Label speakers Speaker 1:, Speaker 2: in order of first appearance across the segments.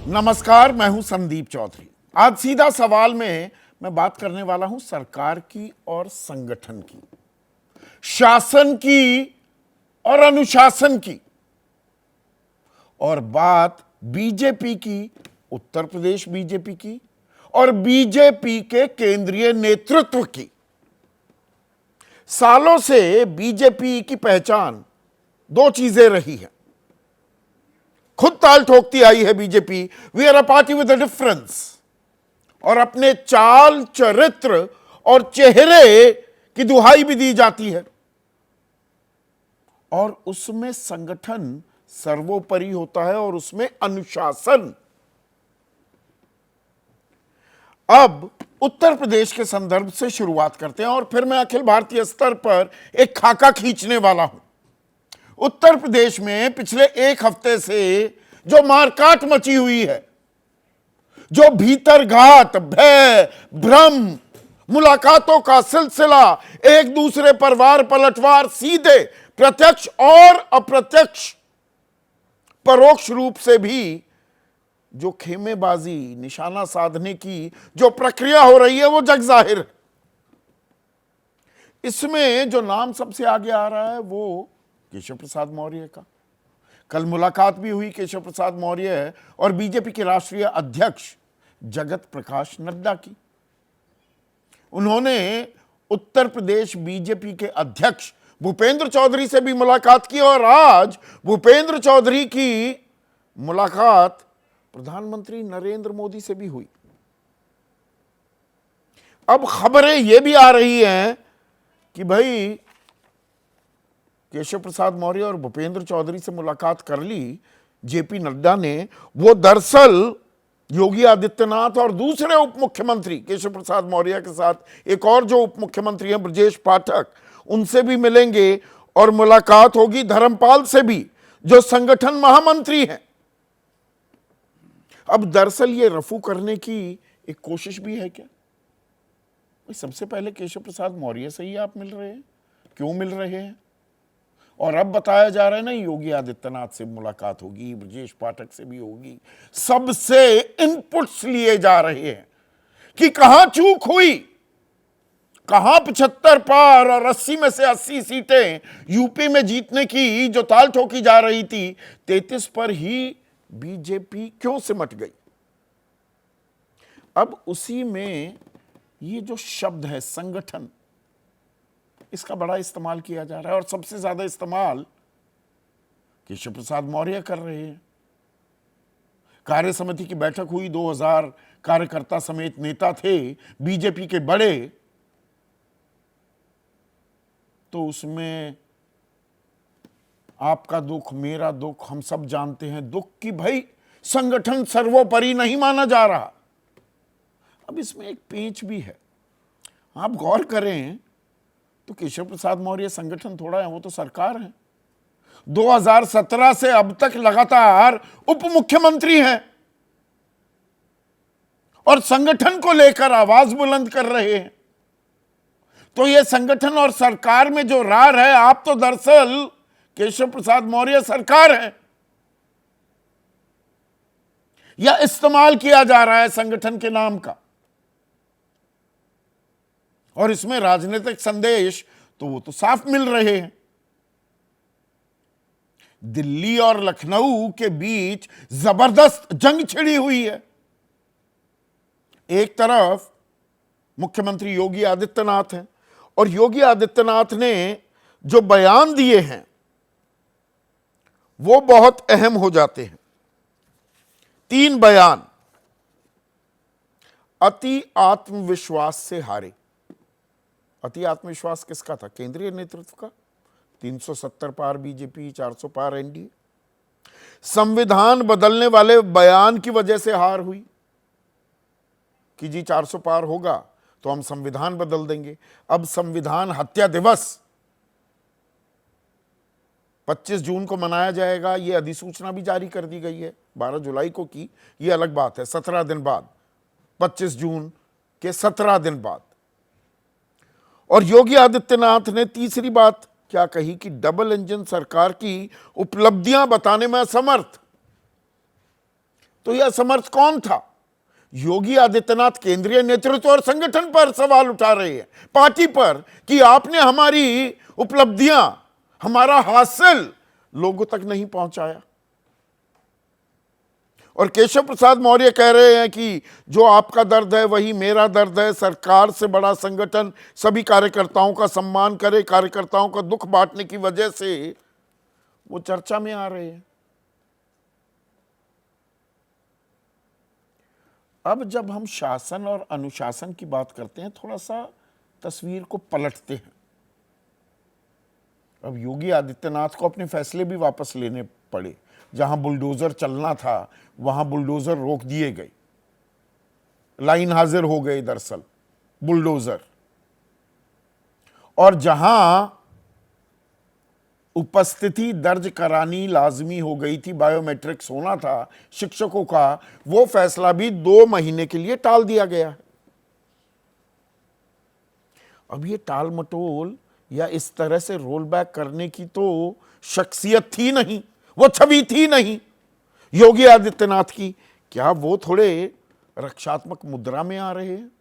Speaker 1: नमस्कार, मैं हूं संदीप चौधरी। आज सीधा सवाल में मैं बात करने वाला हूं सरकार की और संगठन की, शासन की और अनुशासन की, और बात बीजेपी की, उत्तर प्रदेश बीजेपी की और बीजेपी के केंद्रीय नेतृत्व की। सालों से बीजेपी की पहचान दो चीजें रही है। खुद ताल ठोकती आई है BJP, we are a party with a difference, और अपने चाल, चरित्र और चेहरे की दुहाई भी दी जाती है, और उसमें संगठन सर्वोपरि होता है और उसमें अनुशासन। अब उत्तर प्रदेश के संदर्भ से शुरुआत करते हैं और फिर मैं अखिल भारतीय स्तर पर एक खाका खींचने वाला हूं। उत्तर प्रदेश में पिछले एक हफ्ते से जो मारकाट मची हुई है, जो भीतरघात, भय, भ्रम, मुलाकातों का सिलसिला, एक दूसरे पर वार पलटवार, सीधे प्रत्यक्ष और अप्रत्यक्ष परोक्ष रूप से भी जो खेमेबाजी, निशाना साधने की जो प्रक्रिया हो रही है, वो जग जाहिर है। इसमें जो नाम सबसे आगे आ रहा है वो केशव प्रसाद मौर्य का। कल मुलाकात भी हुई केशव प्रसाद मौर्य और बीजेपी के राष्ट्रीय अध्यक्ष जगत प्रकाश नड्डा की। उन्होंने उत्तर प्रदेश बीजेपी के अध्यक्ष भूपेंद्र चौधरी से भी मुलाकात की और आज भूपेंद्र चौधरी की मुलाकात प्रधानमंत्री नरेंद्र मोदी से भी हुई। अब खबरें यह भी आ रही हैं कि भाई केशव प्रसाद मौर्य और भूपेंद्र चौधरी से मुलाकात कर ली जेपी नड्डा ने, वो दरअसल योगी आदित्यनाथ और दूसरे उप मुख्यमंत्री केशव प्रसाद मौर्य के साथ एक और जो उप मुख्यमंत्री हैं ब्रजेश पाठक, उनसे भी मिलेंगे और मुलाकात होगी धर्मपाल से भी, जो संगठन महामंत्री हैं। अब दरअसल ये रफू करने की एक कोशिश भी है क्या? सबसे पहले केशव प्रसाद मौर्य से ही आप मिल रहे हैं, क्यों मिल रहे हैं? और अब बताया जा रहा है ना योगी आदित्यनाथ से मुलाकात होगी, ब्रजेश पाठक से भी होगी। सबसे इनपुट्स लिए जा रहे हैं कि कहां चूक हुई, कहां 75 पार और 80 में से 80 सीटें यूपी में जीतने की जो ताल ठोकी जा रही थी, 33 पर ही बीजेपी क्यों सिमट गई। अब उसी में ये जो शब्द है संगठन, इसका बड़ा इस्तेमाल किया जा रहा है और सबसे ज्यादा इस्तेमाल केशव प्रसाद मौर्य कर रहे हैं। कार्य समिति की बैठक हुई, 2000 कार्यकर्ता समेत नेता थे बीजेपी के बड़े, तो उसमें आपका दुख, मेरा दुख, हम सब जानते हैं दुख कि भाई संगठन सर्वोपरि नहीं माना जा रहा। अब इसमें एक पेंच भी है, आप गौर करें तो केशव प्रसाद मौर्य संगठन थोड़ा है, वो तो सरकार है। 2017 से अब तक लगातार उप मुख्यमंत्री हैं और संगठन को लेकर आवाज बुलंद कर रहे हैं। तो ये संगठन और सरकार में जो रार है, आप तो दरअसल केशव प्रसाद मौर्य सरकार है, या इस्तेमाल किया जा रहा है संगठन के नाम का, और इसमें राजनीतिक संदेश तो वो तो साफ मिल रहे हैं। दिल्ली और लखनऊ के बीच जबरदस्त जंग छिड़ी हुई है। एक तरफ मुख्यमंत्री योगी आदित्यनाथ हैं और योगी आदित्यनाथ ने जो बयान दिए हैं वो बहुत अहम हो जाते हैं। 3 बयान। अति आत्मविश्वास से हारे। अति आत्मविश्वास किसका था? केंद्रीय नेतृत्व का। 370 पार बीजेपी, 400 पार एनडीए। संविधान बदलने वाले बयान की वजह से हार हुई कि जी 400 पार होगा तो हम संविधान बदल देंगे। अब संविधान हत्या दिवस 25 जून को मनाया जाएगा, यह अधिसूचना भी जारी कर दी गई है। 12 जुलाई को की, यह अलग बात है, 17 दिन बाद, 25 जून के 17 दिन बाद। और योगी आदित्यनाथ ने तीसरी बात क्या कही कि डबल इंजन सरकार की उपलब्धियां बताने में असमर्थ। तो यह असमर्थ कौन था? योगी आदित्यनाथ केंद्रीय नेतृत्व और संगठन पर सवाल उठा रहे हैं, पार्टी पर, कि आपने हमारी उपलब्धियां, हमारा हासिल लोगों तक नहीं पहुंचाया। और केशव प्रसाद मौर्य कह रहे हैं कि जो आपका दर्द है वही मेरा दर्द है, सरकार से बड़ा संगठन सभी कार्यकर्ताओं का सम्मान करे, कार्यकर्ताओं का दुख बांटने की वजह से वो चर्चा में आ रहे हैं। अब जब हम शासन और अनुशासन की बात करते हैं, थोड़ा सा तस्वीर को पलटते हैं। अब योगी आदित्यनाथ को अपने फैसले भी वापस लेने पड़े। जहां बुलडोजर चलना था वहां बुलडोजर रोक दिए गए, लाइन हाजिर हो गए दरअसल बुलडोजर। और जहां उपस्थिति दर्ज करानी लाजमी हो गई थी, बायोमेट्रिक्स होना था शिक्षकों का, वो फैसला भी 2 महीने के लिए टाल दिया गया है। अब ये टाल मटोल या इस तरह से रोल बैक करने की तो शख्सियत थी नहीं, वो छवि थी नहीं योगी आदित्यनाथ की। क्या वो थोड़े रक्षात्मक मुद्रा में आ रहे हैं?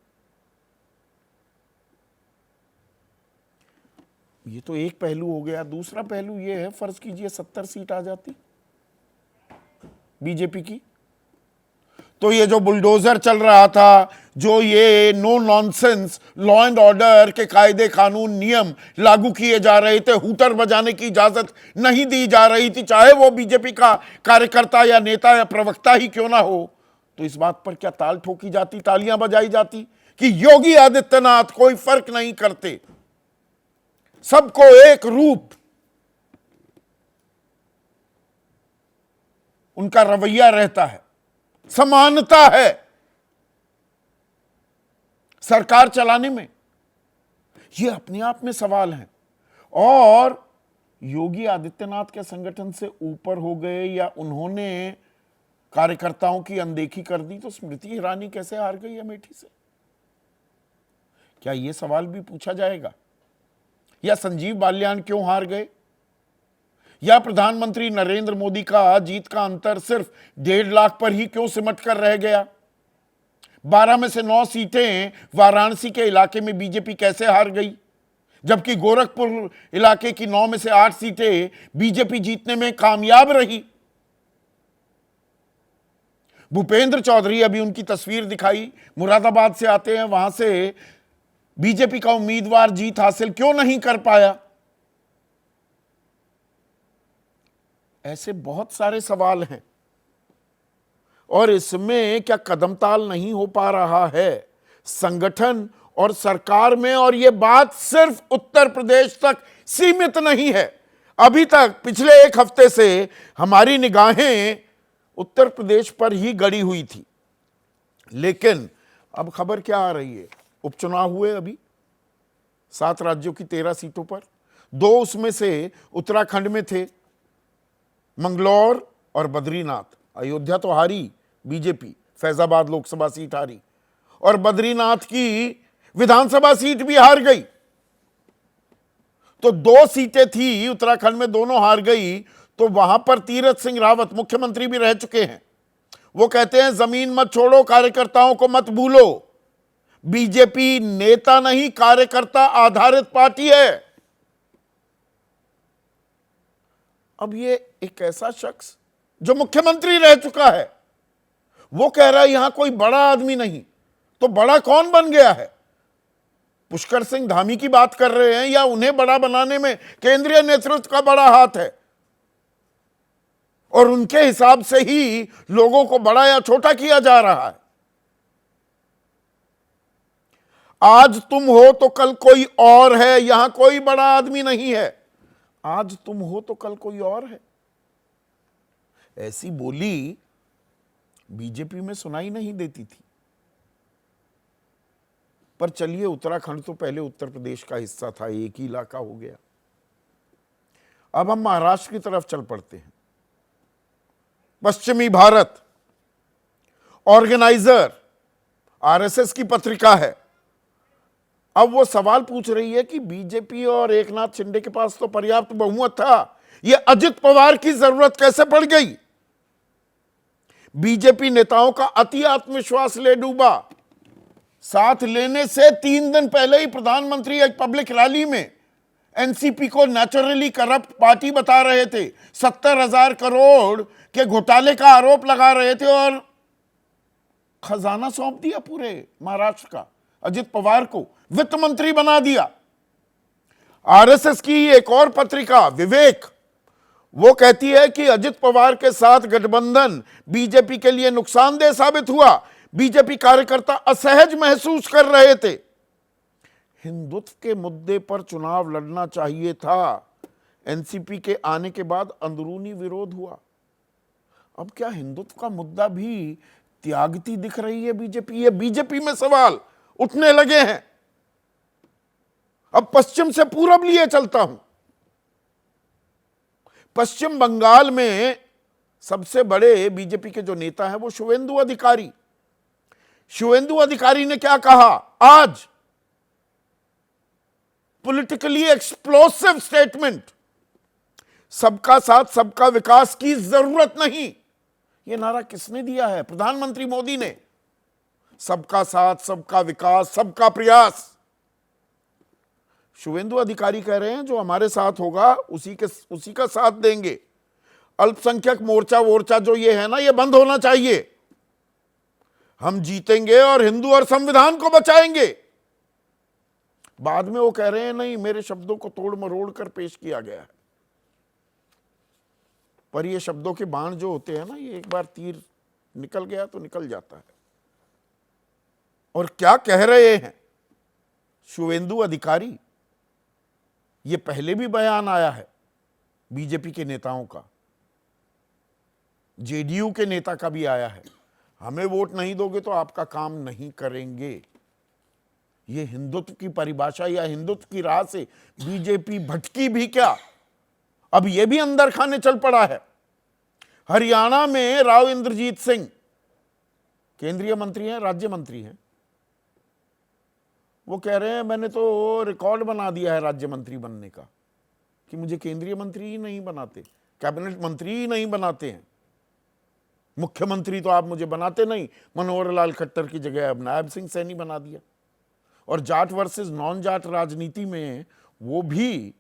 Speaker 1: ये तो एक पहलू हो गया। दूसरा पहलू ये है, फर्ज कीजिए 70 सीट आ जाती बीजेपी की, तो ये जो बुलडोजर चल रहा था, जो ये no nonsense law and order के कायदे कानून नियम लागू किए जा रहे थे, हूटर बजाने की इजाजत नहीं दी जा रही थी, चाहे वो बीजेपी का कार्यकर्ता या नेता या प्रवक्ता ही क्यों ना हो, तो इस बात पर क्या ताल ठोकी जाती, तालियां बजाई जाती कि योगी आदित्यनाथ कोई फर्क नहीं करते, सबको एक रूप। उनका रवैया रहता है, समानता है सरकार चलाने में। यह अपने आप में सवाल है। और योगी आदित्यनाथ के संगठन से ऊपर हो गए या उन्होंने कार्यकर्ताओं की अनदेखी कर दी, तो स्मृति ईरानी कैसे हार गई अमेठी से? क्या यह सवाल भी पूछा जाएगा? या संजीव बालियान क्यों हार गए? या प्रधानमंत्री नरेंद्र मोदी का जीत का अंतर सिर्फ 1.5 लाख पर ही क्यों सिमट कर रह गया? 12 में से 9 सीटें वाराणसी के इलाके में बीजेपी कैसे हार गई, जबकि गोरखपुर इलाके की 9 में से 8 सीटें बीजेपी जीतने में कामयाब रही। भूपेंद्र चौधरी, अभी उनकी तस्वीर दिखाई, मुरादाबाद से आते हैं, वहां से बीजेपी का उम्मीदवार जीत हासिल क्यों नहीं कर पाया? ऐसे बहुत सारे सवाल हैं और इसमें क्या कदमताल नहीं हो पा रहा है संगठन और सरकार में? और यह बात सिर्फ उत्तर प्रदेश तक सीमित नहीं है। अभी तक पिछले 1 हफ्ते से हमारी निगाहें उत्तर प्रदेश पर ही गड़ी हुई थी, लेकिन अब खबर क्या आ रही है? उपचुनाव हुए अभी 7 राज्यों की 13 सीटों पर, 2 उसमें से उत्तराखंड में थे, मंगलौर और बद्रीनाथ। अयोध्या तो हारी बीजेपी, फैजाबाद लोकसभा सीट हारी, और बद्रीनाथ की विधानसभा सीट भी हार गई। तो 2 सीटें थी उत्तराखंड में, दोनों हार गई। तो वहां पर तीरथ सिंह रावत मुख्यमंत्री भी रह चुके हैं, वो कहते हैं जमीन मत छोड़ो, कार्यकर्ताओं को मत भूलो। बीजेपी नेता नहीं कार्यकर्ता आधारित पार्टी है। अब ये एक ऐसा शख्स जो मुख्यमंत्री रह चुका है, वो कह रहा है यहां कोई बड़ा आदमी नहीं, तो बड़ा कौन बन गया है? पुष्कर सिंह धामी की बात कर रहे हैं, या उन्हें बड़ा बनाने में केंद्रीय नेतृत्व का बड़ा हाथ है और उनके हिसाब से ही लोगों को बड़ा या छोटा किया जा रहा है? आज तुम हो तो कल कोई और है, यहां कोई बड़ा आदमी नहीं है। आज तुम हो तो कल कोई और है। ऐसी बोली बीजेपी में सुनाई नहीं देती थी। पर चलिए, उत्तराखंड तो पहले उत्तर प्रदेश का हिस्सा था, एक ही इलाका हो गया। अब हम महाराष्ट्र की तरफ चल पड़ते हैं। पश्चिमी भारत ऑर्गेनाइजर आरएसएस की पत्रिका है। अब वो सवाल पूछ रही है कि बीजेपी और एकनाथ शिंदे के पास तो पर्याप्त बहुमत था, ये अजित पवार की जरूरत कैसे पड़ गई? बीजेपी नेताओं का अति आत्मविश्वास ले डूबा। साथ लेने से 3 दिन पहले ही प्रधानमंत्री एक पब्लिक रैली में एनसीपी को नेचुरली करप्ट पार्टी बता रहे थे, 70,000 करोड़ के घोटाले का आरोप लगा रहे थे और खजाना सौंप दिया पूरे महाराष्ट्र का। अजित पवार को वित्त मंत्री बना दिया। आरएसएस की एक और पत्रिका विवेक, वो कहती है कि अजित पवार के साथ गठबंधन बीजेपी के लिए नुकसानदेह साबित हुआ। बीजेपी कार्यकर्ता असहज महसूस कर रहे थे। हिंदुत्व के मुद्दे पर चुनाव लड़ना चाहिए था। एनसीपी के आने के बाद अंदरूनी विरोध हुआ। अब क्या हिंदुत्व का मुद्दा भी त्यागती दिख रही है बीजेपी? ये बीजेपी में सवाल उठने लगे हैं। अब पश्चिम से पूरब लिए चलता हूं। पश्चिम बंगाल में सबसे बड़े बीजेपी के जो नेता हैं वो शुवेंदु अधिकारी। शुवेंदु अधिकारी ने क्या कहा आज? पॉलिटिकली एक्सप्लोसिव स्टेटमेंट, सबका साथ सबका विकास की जरूरत नहीं। यह नारा किसने दिया है? प्रधानमंत्री मोदी ने। सबका साथ सबका विकास सबका प्रयास। शुवेंदु अधिकारी कह रहे हैं जो हमारे साथ होगा उसी का साथ देंगे। अल्पसंख्यक मोर्चा वोर्चा जो ये है ना, ये बंद होना चाहिए। हम जीतेंगे और हिंदू और संविधान को बचाएंगे। बाद में वो कह रहे हैं नहीं, मेरे शब्दों को तोड़ मरोड़ कर पेश किया गया है। पर ये शब्दों के बाण जो होते हैं ना, ये एक बार तीर निकल गया तो निकल जाता है। और क्या कह रहे हैं शुवेंदु अधिकारी? ये पहले भी बयान आया है बीजेपी के नेताओं का, जेडीयू के नेता का भी आया है। हमें वोट नहीं दोगे तो आपका काम नहीं करेंगे। ये हिंदुत्व की परिभाषा या हिंदुत्व की राह से बीजेपी भटकी भी क्या? अब यह भी अंदर खाने चल पड़ा है। हरियाणा में राव इंद्रजीत सिंह केंद्रीय मंत्री हैं, राज्य मंत्री हैं, वो कह रहे हैं मैंने तो रिकॉर्ड बना दिया है राज्य मंत्री बनने का, कि मुझे केंद्रीय मंत्री ही नहीं बनाते, कैबिनेट मंत्री ही नहीं बनाते हैं, मुख्यमंत्री तो आप मुझे बनाते नहीं। मनोहर लाल खट्टर की जगह अब नायब सिंह सैनी बना दिया। और जाट वर्सेस नॉन जाट राजनीति में वो भी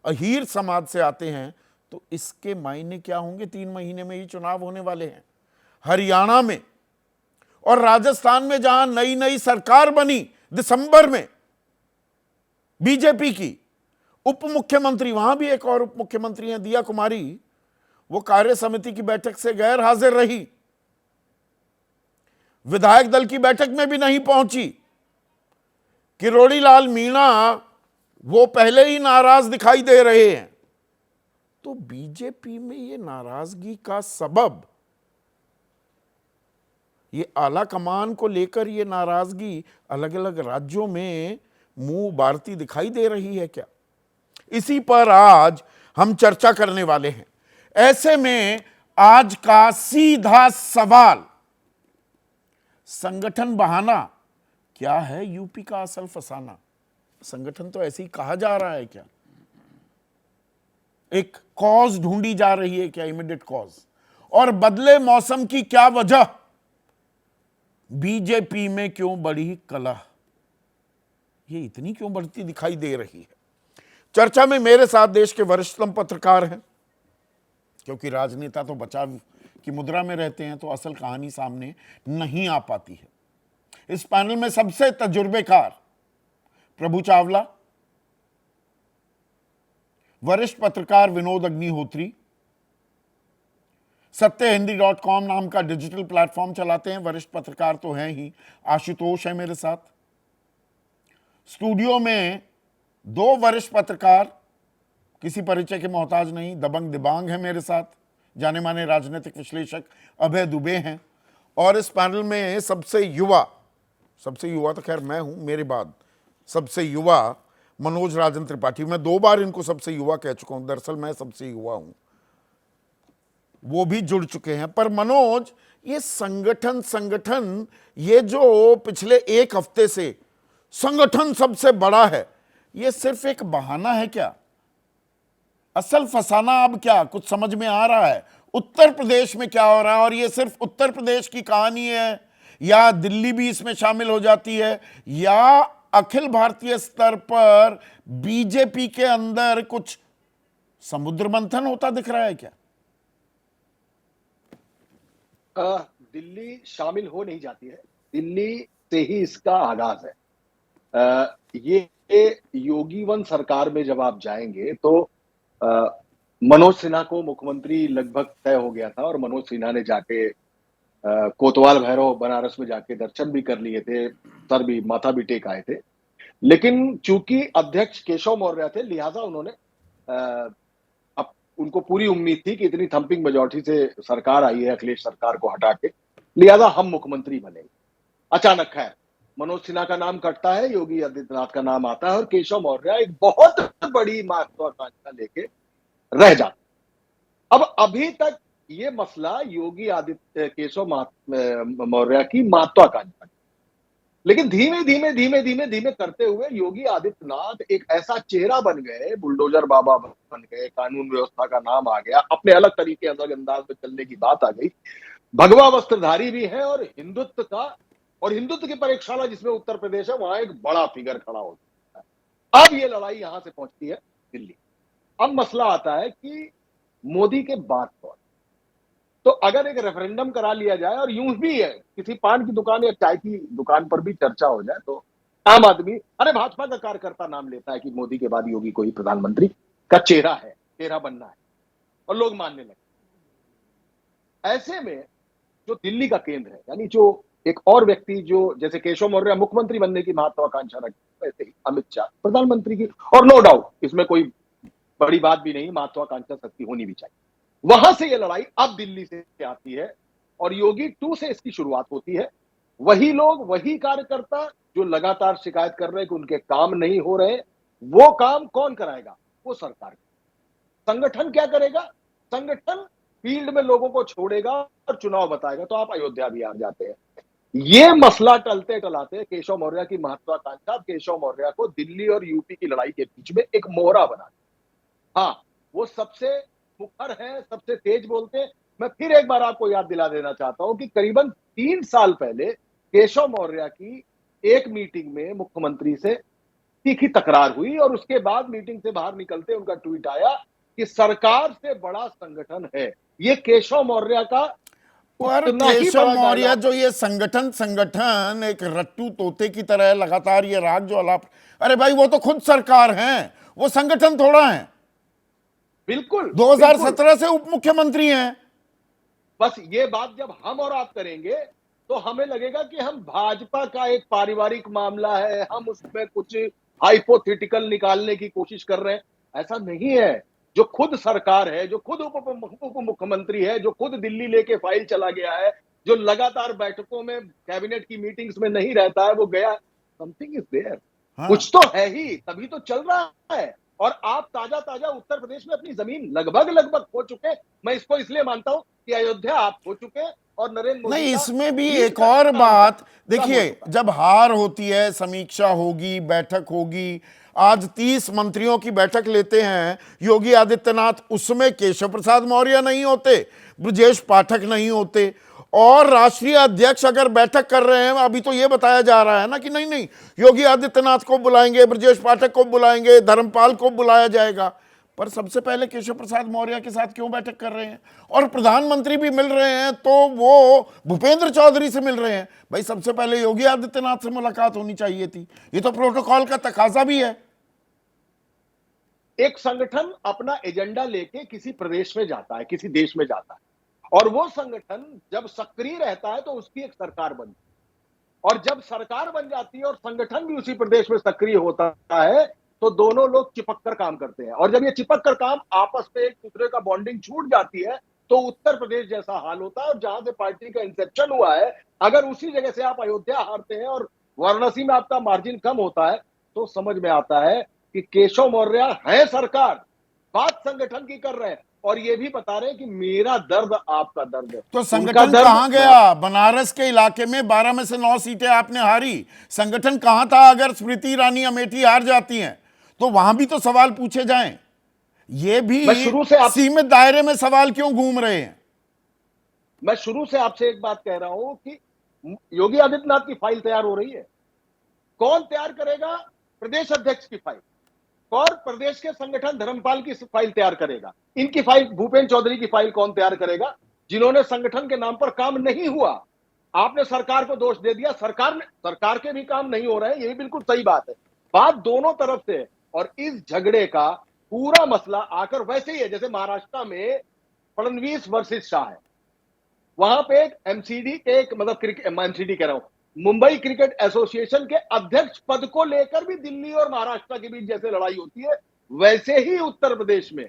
Speaker 1: अहीर समाज से आते हैं, तो इसके मायने क्या होंगे? 3 महीने में ही चुनाव होने वाले हैं हरियाणा में। और राजस्थान में जहां नई नई सरकार बनी दिसंबर में बीजेपी की, उप मुख्यमंत्री, वहां भी एक और उप मुख्यमंत्री हैं दिया कुमारी, वो कार्य समिति की बैठक से गैर हाजिर रही, विधायक दल की बैठक में भी नहीं पहुंची। किरोड़ी लाल मीणा वो पहले ही नाराज दिखाई दे रहे हैं। तो बीजेपी में ये नाराजगी का सबब, ये आला कमान को लेकर ये नाराजगी अलग अलग राज्यों में मुंह बारती दिखाई दे रही है क्या? इसी पर आज हम चर्चा करने वाले हैं। ऐसे में आज का सीधा सवाल, संगठन बहाना क्या है यूपी का असल फसाना? संगठन तो ऐसे ही कहा जा रहा है क्या? एक कॉज ढूंढी जा रही है क्या, इमीडिएट कॉज? और बदले मौसम की क्या वजह? बीजेपी में क्यों बढ़ी कलह? ये इतनी क्यों बढ़ती दिखाई दे रही है? चर्चा में मेरे साथ देश के वरिष्ठतम पत्रकार हैं, क्योंकि राजनेता तो बचाव की मुद्रा में रहते हैं तो असल कहानी सामने नहीं आ पाती है। इस पैनल में सबसे तजुर्बेकार प्रभु चावला, वरिष्ठ पत्रकार विनोद अग्निहोत्री, सत्यहिंदी.com नाम का डिजिटल प्लेटफॉर्म चलाते हैं, वरिष्ठ पत्रकार तो हैं ही, आशुतोष है मेरे साथ। स्टूडियो में 2 वरिष्ठ पत्रकार, किसी परिचय के मोहताज नहीं, दबंग दिबांग है मेरे साथ, जाने माने राजनीतिक विश्लेषक अभय दुबे हैं। और इस पैनल में सबसे युवा तो खैर मैं हूं, मेरे बाद सबसे युवा मनोज राजन त्रिपाठी। मैं 2 बार इनको सबसे युवा कह चुका हूं, दरअसल मैं सबसे युवा हूं, वो भी जुड़ चुके हैं। पर मनोज, ये संगठन ये जो पिछले 1 हफ्ते से संगठन सबसे बड़ा है, ये सिर्फ एक बहाना है क्या? असल फसाना अब क्या कुछ समझ में आ रहा है? उत्तर प्रदेश में क्या हो रहा है, और ये सिर्फ उत्तर प्रदेश की कहानी है या दिल्ली भी इसमें शामिल हो जाती है, या अखिल भारतीय स्तर पर बीजेपी के अंदर कुछ समुद्र मंथन होता दिख रहा है क्या?
Speaker 2: दिल्ली शामिल हो नहीं जाती है, दिल्ली से ही इसका आगाज है। ये योगी वन सरकार में जब आप जाएंगे तो मनोज सिन्हा को मुख्यमंत्री लगभग तय हो गया था, और मनोज सिन्हा ने जाके कोतवाल भैरव बनारस में जाके दर्शन भी कर लिए थे, सर भी माथा भी टेक आए थे। लेकिन चूंकि अध्यक्ष केशव मौर्य थे, लिहाजा उन्होंने अब उनको पूरी उम्मीद थी कि इतनी थंपिंग मेजॉरिटी से सरकार आई है अखिलेश सरकार को हटा के, लिहाजा हम मुख्यमंत्री बनेंगे। अचानक है मनोज सिन्हा का नाम कटता है, योगी आदित्यनाथ का नाम आता है, और केशव मौर्य एक बहुत बड़ी महत्वाकांक्षा लेके रह जाता। अब अभी तक ये मसला योगी आदित्य केशव मौर्य की महत्वाकांक्षा, लेकिन धीमे धीमे धीमे धीमे धीमे करते हुए योगी आदित्यनाथ एक ऐसा चेहरा बन गए, बुलडोजर बाबा बन गए, कानून व्यवस्था का नाम आ गया, अपने अलग तरीके अलग अंदाज में चलने की बात आ गई, भगवा वस्त्रधारी भी है, और हिंदुत्व की प्रयोगशाला जिसमें उत्तर प्रदेश है, वहां एक बड़ा फिगर खड़ा हो जाता है। अब ये लड़ाई यहां से पहुंचती है दिल्ली। अब मसला आता है कि मोदी के बाद कौन? तो अगर एक रेफरेंडम करा लिया जाए, और यूं भी है किसी पान की दुकान या चाय की दुकान पर भी चर्चा हो जाए, तो आम आदमी, अरे भाजपा का कार्यकर्ता नाम लेता है कि मोदी के बाद योगी को ही प्रधानमंत्री का चेहरा बनना है, और लोग मानने लगे। ऐसे में जो दिल्ली का केंद्र है, यानी जो एक और व्यक्ति जो जैसे केशव मौर्य मुख्यमंत्री बनने की महत्वाकांक्षा रखते, वैसे ही अमित शाह प्रधानमंत्री की, और नो डाउट इसमें कोई बड़ी बात भी नहीं, महत्वाकांक्षा सच्ची होनी भी चाहिए। वहां से ये लड़ाई अब दिल्ली से आती है, और योगी 2 से इसकी शुरुआत होती है। वही लोग, वही कार्यकर्ता जो लगातार शिकायत कर रहे हैं कि उनके काम नहीं हो रहे, वो काम कौन कराएगा? वो सरकार। संगठन क्या करेगा? संगठन फील्ड में लोगों को छोड़ेगा और चुनाव बताएगा। तो आप अयोध्या भी आ जाते हैं। ये मसला टलते टलाते केशव मौर्य की महत्वाकांक्षा केशव मौर्य को दिल्ली और यूपी की लड़ाई के बीच में एक मोहरा बना। हाँ, वो सबसे मुखर है, सबसे तेज बोलते हैं। मैं फिर एक बार आपको याद दिला देना चाहता हूं कि करीबन 3 साल पहले केशव मौर्य की एक मीटिंग में मुख्यमंत्री से तीखी तकरार हुई, और उसके बाद मीटिंग से बाहर निकलते उनका ट्वीट आया कि सरकार से बड़ा संगठन है। ये केशव मौर्य का
Speaker 1: और केशव मौर्य जो ये संगठन एक रट्टू तोते की तरह लगातार ये राग जो अलाप, अरे भाई वो तो खुद सरकार है, वो संगठन थोड़ा है।
Speaker 2: बिल्कुल
Speaker 1: 2017 से उप मुख्यमंत्री हैं।
Speaker 2: बस ये बात जब हम और आप करेंगे तो हमें लगेगा कि हम भाजपा का एक पारिवारिक मामला है, हम उसमें कुछ हाइपोथेटिकल निकालने की कोशिश कर रहे हैं। ऐसा नहीं है। जो खुद सरकार है, जो खुद उप मुख्यमंत्री है, जो खुद दिल्ली लेके फाइल चला गया है, जो लगातार बैठकों में कैबिनेट की मीटिंग्स में नहीं रहता है, वो गया, समथिंग इज देयर। कुछ तो है ही, तभी तो चल रहा है। और आप ताजा ताजा उत्तर प्रदेश में अपनी जमीन लगभग खो चुके। मैं इसको इसलिए मानता हूं कि अयोध्या आप खो चुके, और नरेंद्र मोदी
Speaker 1: नहीं, इसमें भी एक और बात देखिए, जब हार होती है, समीक्षा होगी, बैठक होगी। आज 30 मंत्रियों की बैठक लेते हैं योगी आदित्यनाथ, उसमें केशव प्रसाद मौर्य नहीं होते, ब्रजेश पाठक नहीं होते, और राष्ट्रीय अध्यक्ष अगर बैठक कर रहे हैं, अभी तो ये बताया जा रहा है ना कि नहीं नहीं योगी आदित्यनाथ को बुलाएंगे, ब्रजेश पाठक को बुलाएंगे, धर्मपाल को बुलाया जाएगा, पर सबसे पहले केशव प्रसाद मौर्य के साथ क्यों बैठक कर रहे हैं? और प्रधानमंत्री भी मिल रहे हैं तो वो भूपेंद्र चौधरी से मिल रहे हैं। भाई सबसे पहले योगी आदित्यनाथ से मुलाकात होनी चाहिए थी, ये तो प्रोटोकॉल का तकाजा भी है।
Speaker 2: एक संगठन अपना एजेंडा लेके किसी प्रदेश में जाता है, किसी देश में जाता है, और वो संगठन जब सक्रिय रहता है तो उसकी एक सरकार बनती है, और जब सरकार बन जाती है और संगठन भी उसी प्रदेश में सक्रिय होता है, तो दोनों लोग चिपक कर काम करते हैं। और जब ये चिपक कर काम आपस में एक दूसरे का बॉन्डिंग छूट जाती है, तो उत्तर प्रदेश जैसा हाल होता है। और जहां से पार्टी का इंसेप्शन हुआ है, अगर उसी जगह से आप अयोध्या हारते हैं और वाराणसी में आपका मार्जिन कम होता है, तो समझ में आता है कि केशव मौर्य है सरकार, बात संगठन की कर रहे हैं, और ये भी बता रहे हैं कि मेरा दर्द आपका दर्द है।
Speaker 1: तो संगठन कहां गया? बनारस के इलाके में 12 में से 9 सीटें आपने हारी, संगठन कहां था? अगर स्मृति ईरानी अमेठी हार जाती हैं तो वहां भी तो सवाल पूछे जाएं। ये भी
Speaker 2: शुरू से
Speaker 1: सीमित दायरे में सवाल क्यों घूम रहे हैं?
Speaker 2: मैं शुरू से आपसे एक बात कह रहा हूं कि योगी आदित्यनाथ की फाइल तैयार हो रही है। कौन तैयार करेगा? प्रदेश अध्यक्ष की फाइल। और प्रदेश के संगठन धर्मपाल की फाइल तैयार करेगा। इनकी फाइल, भूपेंद्र चौधरी की फाइल कौन तैयार करेगा? जिन्होंने संगठन के नाम पर काम नहीं हुआ। आपने सरकार को दोष दे दिया, सरकार के भी काम नहीं हो रहे हैं, ये भी बिल्कुल सही बात है। बात दोनों तरफ से है। और इस झगड़े का पूरा मसला आकर वैसे ही है जैसे महाराष्ट्र में फडणवीस वर्सेस शाह है। वहां पे एक एमसीडी के एक मतलब एमसीडी कह रहा हूं, मुंबई क्रिकेट एसोसिएशन के अध्यक्ष पद को लेकर भी दिल्ली और महाराष्ट्र के बीच जैसे लड़ाई होती है, वैसे ही उत्तर प्रदेश में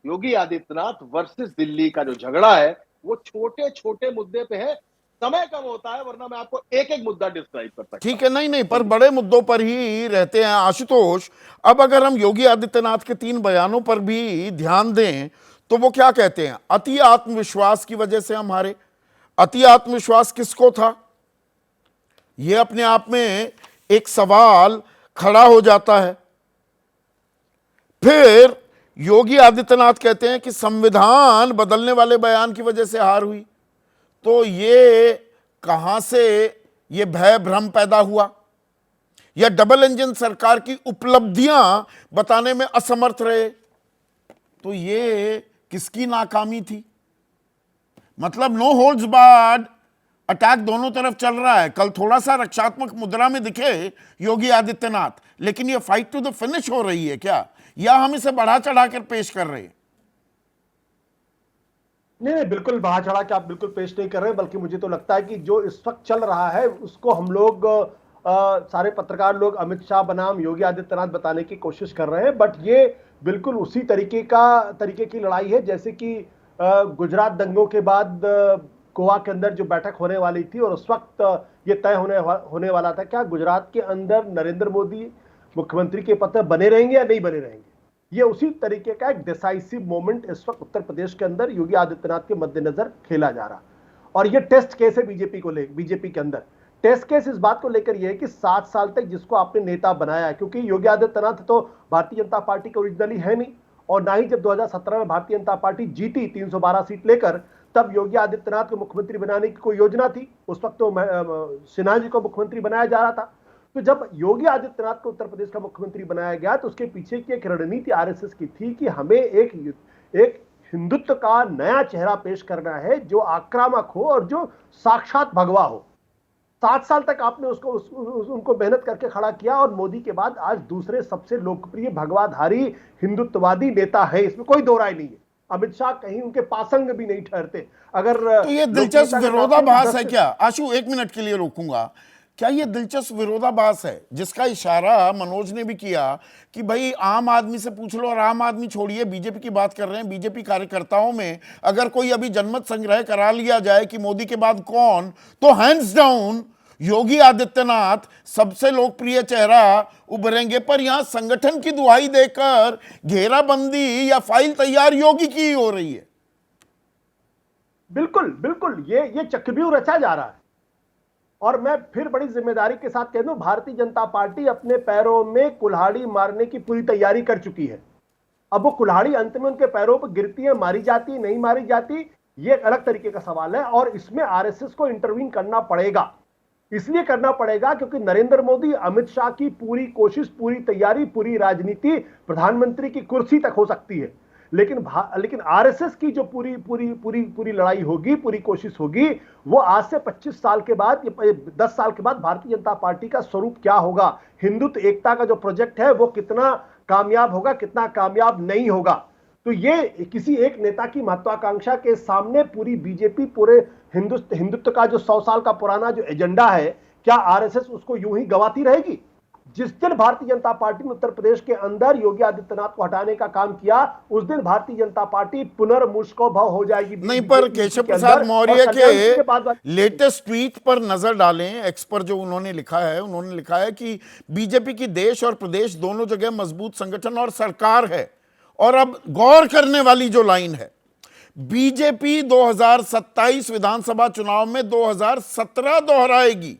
Speaker 2: योगी आदित्यनाथ वर्सेस दिल्ली का जो झगड़ा है वो छोटे छोटे मुद्दे पे है। समय कम होता है, वरना मैं आपको एक एक मुद्दा डिस्क्राइब कर सकता हूं।
Speaker 1: ठीक है, नहीं नहीं, पर बड़े मुद्दों पर ही रहते हैं आशुतोष। अब अगर हम योगी आदित्यनाथ के 3 बयानों पर भी ध्यान दें तो वो क्या कहते हैं? अति आत्मविश्वास की वजह से हम हारे। अति आत्मविश्वास किसको था? यह अपने आप में एक सवाल खड़ा हो जाता है। फिर योगी आदित्यनाथ कहते हैं कि संविधान बदलने वाले बयान की वजह से हार हुई। तो ये कहां से ये भय भ्रम पैदा हुआ? या डबल इंजन सरकार की उपलब्धियां बताने में असमर्थ रहे? तो ये किसकी नाकामी थी? मतलब नो होल्ड्स बार्ड अटैक दोनों तरफ चल रहा है। कल थोड़ा सा रक्षात्मक मुद्रा में दिखे योगी आदित्यनाथ, लेकिन ये फाइट टू द फिनिश हो रही है क्या, या हम इसे बढ़ा चढ़ा कर पेश कर रहे हैं?
Speaker 3: नहीं, बिल्कुल बढ़ा चढ़ा के आप बिल्कुल पेश नहीं कर रहे, बल्कि मुझे तो लगता है कि जो इस वक्त चल रहा है उसको हम लोग सारे पत्रकार लोग अमित शाह बनाम योगी आदित्यनाथ बताने की कोशिश कर रहे हैं। बट ये बिल्कुल उसी तरीके की लड़ाई है जैसे कि गुजरात दंगों के बाद गोवा के अंदर जो बैठक होने वाली थी, और उस वक्त ये तय होने वाला था क्या गुजरात के अंदर नरेंद्र मोदी मुख्यमंत्री के पद पर बने रहेंगे या नहीं बने रहेंगे। ये उसी तरीके का एक डिसाइसिव मोमेंट इस वक्त उत्तर प्रदेश के अंदर योगी आदित्यनाथ के मद्देनजर खेला जा रहा। और ये टेस्ट केस है बीजेपी के अंदर। टेस्ट केस इस बात को लेकर यह है कि 7 साल तक जिसको आपने नेता बनाया है, क्योंकि योगी आदित्यनाथ तो भारतीय जनता पार्टी के ओरिजिनली है नहीं, और ना ही जब 2017 में भारतीय जनता पार्टी जीती 312 सीट लेकर, तब योगी आदित्यनाथ को मुख्यमंत्री बनाने की कोई योजना थी। उस वक्त तो सिन्हा जी को मुख्यमंत्री बनाया जा रहा था। तो जब योगी आदित्यनाथ को उत्तर प्रदेश का मुख्यमंत्री बनाया गया तो उसके पीछे की एक रणनीति आरएसएस की थी कि हमें एक हिंदुत्व का नया चेहरा पेश करना है जो आक्रामक हो और जो साक्षात भगवा हो। 7 साल तक आपने उनको मेहनत करके खड़ा किया, और मोदी के बाद आज दूसरे सबसे लोकप्रिय भगवाधारी हिंदुत्ववादी नेता है, इसमें कोई दो राय नहीं है। अमित शाह कहीं उनके पासंग भी नहीं ठहरते। अगर
Speaker 1: तो ये दिलचस्प विरोधाभास है क्या? आशु, 1 मिनट के लिए रोकूंगा। क्या ये दिलचस्प विरोधाभास है जिसका इशारा मनोज ने भी किया कि भाई आम आदमी से पूछ लो, और आम आदमी छोड़िए, बीजेपी की बात कर रहे हैं, बीजेपी कार्यकर्ताओं में अगर कोई अभी जनमत संग्रह करा लिया जाए कि मोदी के बाद कौन, तो हैंड्स डाउन योगी आदित्यनाथ सबसे लोकप्रिय चेहरा उभरेंगे। पर यहां संगठन की दुहाई देकर घेराबंदी या फाइल तैयार योगी की हो रही है।
Speaker 3: बिल्कुल बिल्कुल, ये चक्रव्यूह रचा जा रहा है। और मैं फिर बड़ी जिम्मेदारी के साथ कह दूं, भारतीय जनता पार्टी अपने पैरों में कुल्हाड़ी मारने की पूरी तैयारी कर चुकी है। अब वो कुल्हाड़ी अंत में उनके पैरों पर गिरती है, मारी जाती, नहीं मारी जाती, ये एक अलग तरीके का सवाल है। और इसमें आरएसएस को इंटरवीन करना पड़ेगा। इसलिए करना पड़ेगा क्योंकि नरेंद्र मोदी, अमित शाह की पूरी कोशिश, पूरी तैयारी, पूरी राजनीति प्रधानमंत्री की कुर्सी तक हो सकती है, लेकिन आरएसएस की जो पूरी लड़ाई होगी, पूरी कोशिश होगी, वो आज से 25 साल के बाद, 10 साल के बाद भारतीय जनता पार्टी का स्वरूप क्या होगा, हिंदुत्व एकता का जो प्रोजेक्ट है वो कितना कामयाब होगा, कितना कामयाब नहीं होगा। तो ये किसी एक नेता की महत्वाकांक्षा के सामने पूरी बीजेपी, पूरे हिंदुत्व का जो 100 साल का पुराना जो एजेंडा है, क्या आरएसएस उसको यूं ही गवाती रहेगी? जिस दिन भारतीय जनता पार्टी ने उत्तर प्रदेश के अंदर योगी आदित्यनाथ को हटाने का काम किया, उस दिन भारतीय जनता पार्टी पुनर्मुष्कोभव हो जाएगी।
Speaker 1: नहीं, पर केशव प्रसाद मौर्य के लेटेस्ट ट्वीट पर नजर डालें। एक्स पर जो उन्होंने लिखा है कि बीजेपी की देश और प्रदेश दोनों जगह मजबूत संगठन और सरकार है। और अब गौर करने वाली जो लाइन है, बीजेपी 2027 विधानसभा चुनाव में 2017 दोहराएगी।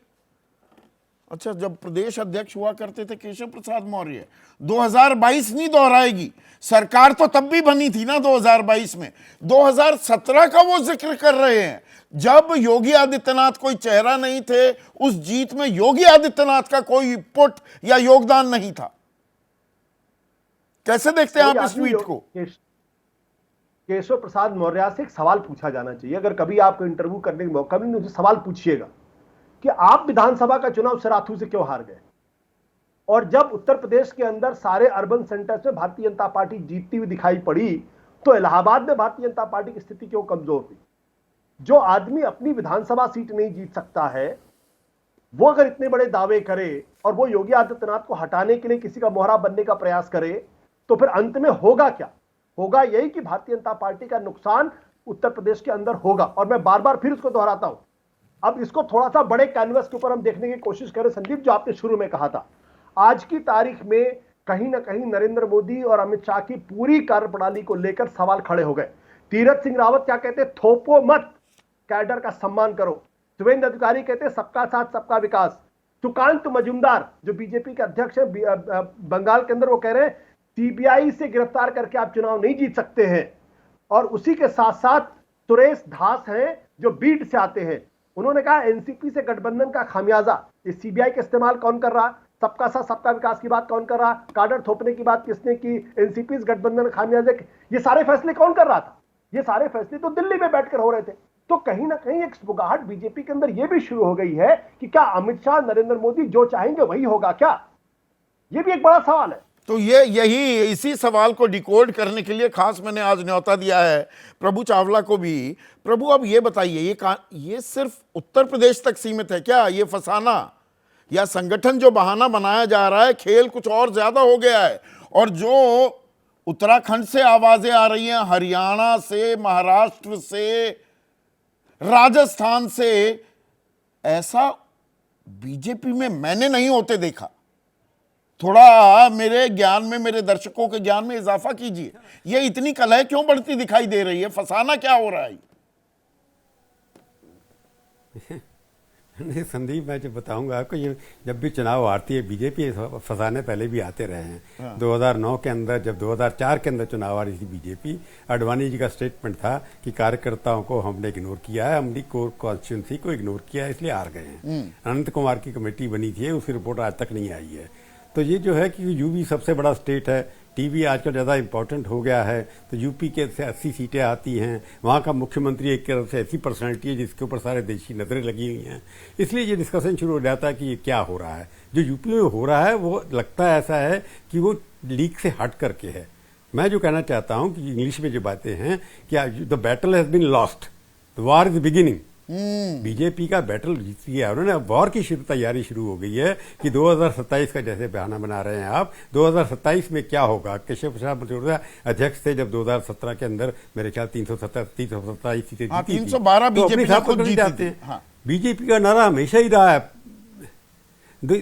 Speaker 1: अच्छा, जब प्रदेश अध्यक्ष हुआ करते थे केशव प्रसाद मौर्य, 2022 नहीं दोहराएगी सरकार, तो तब भी बनी थी ना 2022 में। 2017 का वो जिक्र कर रहे हैं जब योगी आदित्यनाथ कोई चेहरा नहीं थे, उस जीत में योगी आदित्यनाथ का कोई पुट या योगदान नहीं था। कैसे देखते हैं आप इस ट्वीट को?
Speaker 3: केशव प्रसाद मौर्य से एक सवाल पूछा जाना चाहिए। अगर कभी आपको इंटरव्यू करने का मौका मिले, मुझे सवाल पूछिएगा कि आप विधानसभा का चुनाव सराथू से क्यों हार गए, और जब उत्तर प्रदेश के अंदर सारे अर्बन सेंटर्स में भारतीय जनता पार्टी जीतती हुई दिखाई पड़ी, तो इलाहाबाद में भारतीय जनता पार्टी की स्थिति क्यों कमजोर हुई? जो आदमी अपनी विधानसभा सीट नहीं जीत सकता है, वो अगर इतने बड़े दावे करे और वो योगी आदित्यनाथ को हटाने के लिए किसी का मोहरा बनने का प्रयास करे, तो फिर अंत में होगा क्या? होगा यही कि भारतीय जनता पार्टी का नुकसान उत्तर प्रदेश के अंदर होगा। और मैं बार बार फिर उसको दोहराता हूं, अब इसको थोड़ा सा बड़े कैनवस के ऊपर हम देखने की कोशिश करें। संदीप, जो आपने शुरू में कहा था, आज की तारीख में कहीं ना कहीं नरेंद्र मोदी और अमित शाह की पूरी कार्यप्रणाली को लेकर सवाल खड़े हो गए। तीरथ सिंह रावत क्या कहते? थोपो मत, कैडर का सम्मान करो। सुवेंद्र अधिकारी कहते सबका साथ सबका विकास। सुकांत मजूमदार जो बीजेपी के अध्यक्ष है बंगाल के अंदर, वो कह रहे हैं सीबीआई से गिरफ्तार करके आप चुनाव नहीं जीत सकते हैं। और उसी के साथ साथ सुरेश दास हैं जो बीड से आते हैं, उन्होंने कहा एनसीपी से गठबंधन का खामियाजा ये सीबीआई का इस्तेमाल कौन कर रहा, सबका साथ सबका विकास की बात कौन कर रहा, काडर थोपने की बात किसने की, एनसीपी से गठबंधन खामियाजे, ये सारे फैसले कौन कर रहा था? ये सारे फैसले तो दिल्ली में बैठकर हो रहे थे। तो कहीं ना कहीं एक स्पुगाहट बीजेपी के अंदर यह भी शुरू हो गई है कि क्या अमित शाह नरेंद्र मोदी जो चाहेंगे वही होगा क्या? यह भी एक बड़ा सवाल है।
Speaker 1: तो यही इसी सवाल को डिकोड करने के लिए खास मैंने आज न्योता दिया है प्रभु चावला को भी। प्रभु, अब ये बताइए, ये सिर्फ उत्तर प्रदेश तक सीमित है क्या ये फसाना, या संगठन जो बहाना बनाया जा रहा है, खेल कुछ और ज्यादा हो गया है? और जो उत्तराखंड से आवाजें आ रही हैं, हरियाणा से, महाराष्ट्र से, राजस्थान से, ऐसा बीजेपी में मैंने नहीं होते देखा। थोड़ा मेरे ज्ञान में, मेरे दर्शकों के ज्ञान में इजाफा कीजिए। ये इतनी कलह क्यों बढ़ती दिखाई दे रही है? फसाना क्या हो रहा है?
Speaker 4: नहीं संदीप, मैं जो बताऊंगा आपको, ये जब भी चुनाव आती है बीजेपी फंसाने पहले भी आते रहे हैं। हाँ। 2009 के अंदर, जब 2004 के अंदर चुनाव आ रही थी बीजेपी, अडवाणी जी का स्टेटमेंट था कि कार्यकर्ताओं को हमने इग्नोर किया है, हमने कोर कॉन्स्टिट्यूंसी को इग्नोर किया है, इसलिए हार गए हैं। अनंत कुमार की कमेटी बनी थी, उसकी रिपोर्ट आज तक नहीं आई है। तो ये जो है कि यूपी सबसे बड़ा स्टेट है, टीवी आजकल ज़्यादा इंपॉर्टेंट हो गया है, तो यूपी के से 80 सीटें आती हैं, वहाँ का मुख्यमंत्री एक तरफ से ऐसी पर्सनैलिटी है जिसके ऊपर सारे देश की नज़रें लगी हुई हैं। इसलिए ये डिस्कशन शुरू हो जाता है कि ये क्या हो रहा है। जो यूपी में हो रहा है वो लगता है ऐसा है कि वो लीग से हट करके है। मैं जो कहना चाहता हूँ कि इंग्लिश में जो बातें हैं कि the battle has been lost, the war is beginning. BJP का बैटल जीत गया, उन्होंने वॉर की तैयारी शुरू हो गई है कि 2027 का जैसे बहाना बना रहे हैं आप, 2027 में क्या होगा। केशव प्रसाद मौर्य अध्यक्ष थे जब 2017 के अंदर, मेरे ख्याल 327 सीटें जीती,
Speaker 1: 312 बीजेपी
Speaker 4: साथ खुद जाते हैं। बीजेपी का नारा हमेशा ही रहा है।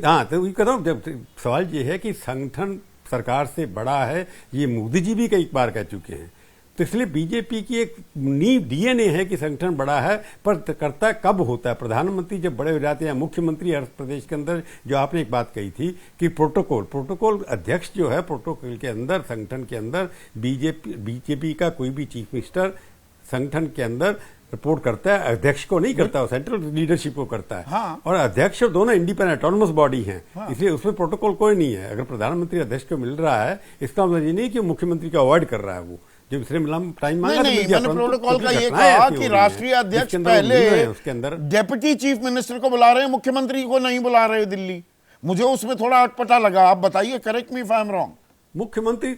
Speaker 4: हाँ, तो ये कहता हूँ, जब सवाल ये है कि संगठन सरकार से बड़ा है, ये मोदी जी भी कई बार कह चुके हैं। तो इसलिए बीजेपी की एक नींव डीएनए है कि संगठन बड़ा है, पर करता कब होता है? प्रधानमंत्री जब बड़े हो जाते हैं, मुख्यमंत्री हर प्रदेश के अंदर, जो आपने एक बात कही थी कि प्रोटोकॉल अध्यक्ष जो है, प्रोटोकॉल के अंदर, संगठन के अंदर बीजेपी का कोई भी चीफ मिनिस्टर संगठन के अंदर रिपोर्ट करता है, अध्यक्ष को नहीं करता, सेंट्रल लीडरशिप को करता है। हाँ। और अध्यक्ष दोनों इंडिपेंडेंट ऑटोनमस बॉडी हैं। हाँ। इसलिए उसमें प्रोटोकॉल कोई नहीं है। अगर प्रधानमंत्री अध्यक्ष को मिल रहा है, इसका मतलब ये नहीं कि मुख्यमंत्री को अवॉइड कर रहा है वो, जब टाइम मांगा
Speaker 1: नहीं, मैंने प्रोटोकॉल का ये कहा कि राष्ट्रीय अध्यक्ष पहले
Speaker 4: उसके अंदर
Speaker 1: डेप्यूटी चीफ मिनिस्टर को बुला रहे हैं, मुख्यमंत्री को नहीं बुला रहे दिल्ली। मुझे उसमें थोड़ा अटपटा लगा। आप बताइए, correct me if I am wrong.
Speaker 4: मुख्यमंत्री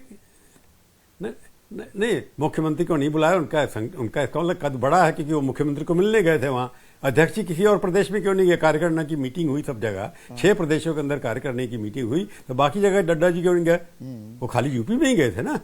Speaker 4: नहीं, मुख्यमंत्री को नहीं बुलाया। उनका इसका मतलब कद बड़ा है क्योंकि वो मुख्यमंत्री को मिलने गए थे वहां। अध्यक्ष जी किसी और प्रदेश में क्यों नहीं गए? कार्यकारिणी की मीटिंग हुई सब जगह, 6 प्रदेशों के अंदर कार्यकारिणी की मीटिंग हुई, तो बाकी जगह नड्डा जी क्यों नहीं गए? वो खाली यूपी में ही गए थे ना,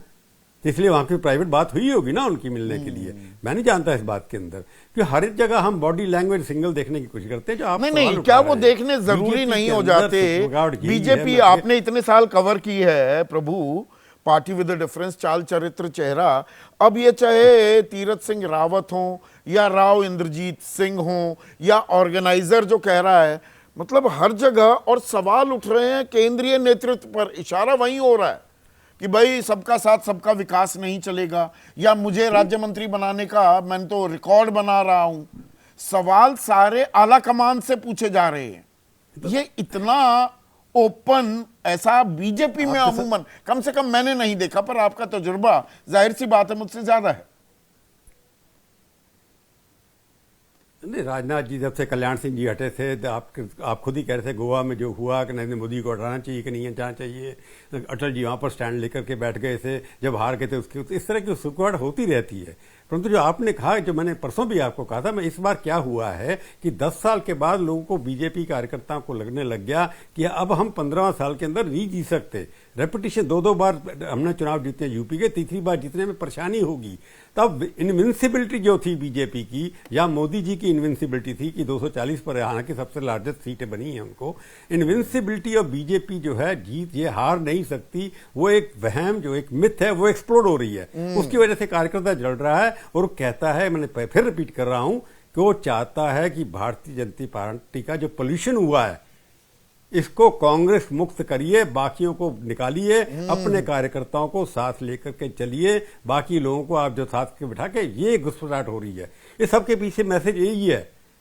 Speaker 4: इसलिए वहां की प्राइवेट बात हुई होगी ना उनकी मिलने के लिए। मैं नहीं जानता इस बात के अंदर कि हर एक जगह हम बॉडी लैंग्वेज सिंगल देखने की कोशिश करते हैं। जो आप
Speaker 1: नहीं, क्या वो देखने जरूरी नहीं हो जाते? बीजेपी आपने इतने साल कवर की है प्रभु, पार्टी विद डिफरेंस, चाल चरित्र, चेहरा। अब ये चाहे तीरथ सिंह रावत हो या राव इंद्रजीत सिंह हो या ऑर्गेनाइजर जो कह रहा है, मतलब हर जगह और सवाल उठ रहे हैं केंद्रीय नेतृत्व पर, इशारा वहीं हो रहा है कि भाई सबका साथ सबका विकास नहीं चलेगा, या मुझे राज्य मंत्री बनाने का मैं तो रिकॉर्ड बना रहा हूं। सवाल सारे आला कमान से पूछे जा रहे हैं। ये इतना ओपन ऐसा बीजेपी में अमूमन कम से कम मैंने नहीं देखा, पर आपका तजुर्बा जाहिर सी बात है मुझसे ज्यादा है।
Speaker 4: नहीं, राजनाथ जी जब से कल्याण सिंह जी हटे थे तो आप खुद ही कह रहे थे गोवा में जो हुआ कि नरेंद्र मोदी को हटाना चाहिए कि नहीं हटाना चाहिए, अटल जी वहाँ पर स्टैंड लेकर के बैठ गए थे जब हार गए थे, उसकी इस तरह की सुखवाड़ होती रहती है। परंतु जो आपने कहा, जो मैंने परसों भी आपको कहा था, मैं इस बार क्या हुआ है कि 10 साल के बाद लोगों को, बीजेपी कार्यकर्ताओं को लगने लग गया कि अब हम 15 साल के अंदर नहीं जीत सकते। रेपिटेशन 2-2 बार हमने चुनाव जीते यूपी के, तीसरी बार जीतने में परेशानी होगी। तब इनविंसिबिलिटी जो थी बीजेपी की, या मोदी जी की इनविंसिबिलिटी थी कि 240 पर, हालांकि सबसे लार्जेस्ट सीटें बनी हैं उनको, इनविंसिबिलिटी ऑफ बीजेपी जो है, जीत ये हार नहीं सकती, वो एक वहम, जो एक मिथ है, वो एक्सप्लोड हो रही है। उसकी वजह से कार्यकर्ता जल रहा है और कहता है, मैंने फिर रिपीट कर रहा हूं कि वो चाहता है कि भारतीय जनता पार्टी का जो पोल्यूशन हुआ है इसको कांग्रेस मुक्त करिए, बाकियों को निकालिए, अपने कार्यकर्ताओं को साथ लेकर के चलिए, बाकी लोगों को आप जो साथ के बिठा के, ये घुसपैठ हो रही है। इस सबके पीछे मैसेज यही है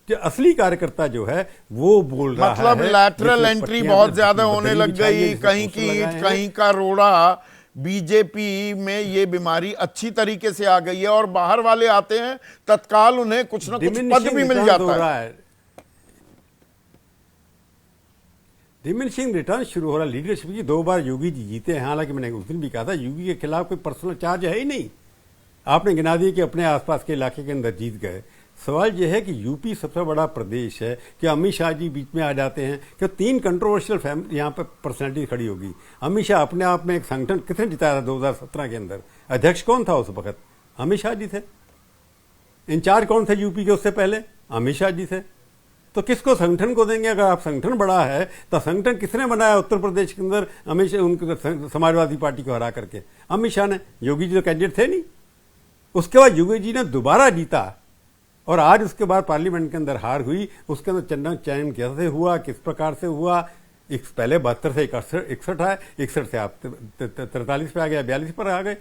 Speaker 4: कि असली कार्यकर्ता जो है वो बोल रहा है,
Speaker 1: मतलब लैटरल एंट्री बहुत ज्यादा होने लग गई, कहीं की ईंट कहीं का रोड़ा। बीजेपी में ये बीमारी अच्छी तरीके से आ गई है और बाहर वाले आते हैं तत्काल उन्हें कुछ ना कुछ पद भी मिल जाता है।
Speaker 4: डिमिनिशिंग रिटर्न शुरू हो रहा है। लीडरशिप की 2 बार योगी जी जीते हैं, हालांकि मैंने उस दिन भी कहा था योगी के खिलाफ कोई पर्सनल चार्ज है ही नहीं। आपने गिना दिया कि अपने आसपास के इलाके के अंदर जीत गए। सवाल यह है कि यूपी सबसे बड़ा प्रदेश है, कि अमित शाह जी बीच में आ जाते हैं, कि 3 कंट्रोवर्शियल फैमिली यहाँ पर पर्सनैलिटी खड़ी होगी। अमित शाह अपने आप में एक संगठन किसने जिताया था 2017 के अंदर? अध्यक्ष कौन था उस वक्त? अमित शाह जी थे। इंचार्ज कौन थे यूपी के उससे पहले? अमित शाह जी थे। तो किसको, संगठन को देंगे? अगर आप संगठन बड़ा है तो संगठन किसने बनाया उत्तर प्रदेश के अंदर? अमित शाह, उनके समाजवादी पार्टी को हरा करके अमित शाह ने। योगी जी तो कैंडिडेट थे नहीं। उसके बाद योगी जी ने दोबारा जीता और आज उसके बाद पार्लियामेंट के अंदर हार हुई। उसके अंदर चंद्र चयन कैसे हुआ, किस प्रकार से हुआ? पहले 72 से 61 आए, 61 से आप 43 पे आ गया, 42 पर आ गए।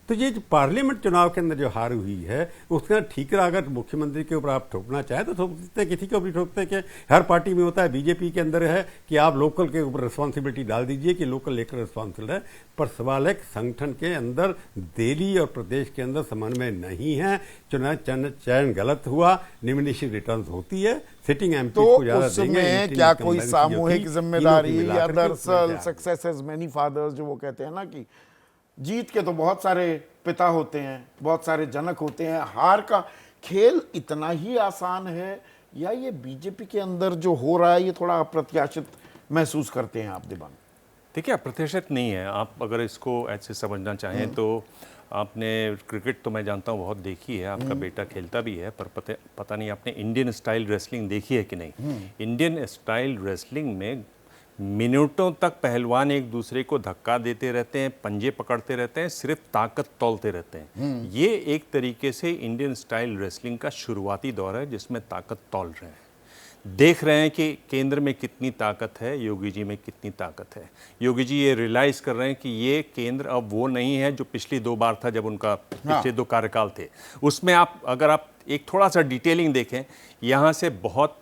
Speaker 4: तो ये जो पार्लियामेंट चुनाव के अंदर जो हार हुई है उसका ठीकरा अगर मुख्यमंत्री के ऊपर आप ठोकना चाहें तो ठोक सकते हैं, किसी को भी ठोकते हैं। कि हर पार्टी में होता है, बीजेपी के अंदर है कि आप लोकल के ऊपर रिस्पॉन्सिबिलिटी डाल दीजिए कि लोकल लेकर रिस्पॉन्सिबल है। पर सवाल है कि संगठन के अंदर दिल्ली और प्रदेश के अंदर समन्वय नहीं है, चुनाव चयन गलत हुआ, डिमिनिशिंग रिटर्न्स होती है, सिटिंग एमपी
Speaker 1: तो
Speaker 4: को ज्यादा देंगे।
Speaker 1: उसमें क्या कोई सामूहिक जिम्मेदारी, या दरअसल सक्सेस हैज मेनी फादर्स, जो वो कहते हैं ना कि जीत के तो बहुत सारे पिता होते हैं, बहुत सारे जनक होते हैं, हार का खेल इतना ही आसान है, या ये बीजेपी के अंदर जो हो रहा है ये थोड़ा अप्रत्याशित महसूस करते हैं आप दिबांग?
Speaker 5: देखिए, अप्रत्याशित नहीं है। आप अगर इसको ऐसे समझना चाहें तो आपने क्रिकेट तो मैं जानता हूँ बहुत देखी है, आपका बेटा खेलता भी है, पर पता नहीं आपने इंडियन स्टाइल रेसलिंग देखी है कि नहीं। इंडियन स्टाइल रेसलिंग में मिनटों तक पहलवान एक दूसरे को धक्का देते रहते हैं, पंजे पकड़ते रहते हैं, सिर्फ ताकत तौलते रहते हैं। ये एक तरीके से इंडियन स्टाइल रेसलिंग का शुरुआती दौर है जिसमें ताकत तौल रहे हैं। देख रहे हैं कि केंद्र में कितनी ताकत है, योगी जी में कितनी ताकत है। योगी जी ये रियलाइज़ कर रहे हैं कि ये केंद्र अब वो नहीं है जो पिछली 2 बार था, जब उनका पिछले 2 कार्यकाल थे। उसमें आप अगर आप एक थोड़ा सा डिटेलिंग देखें, यहाँ से बहुत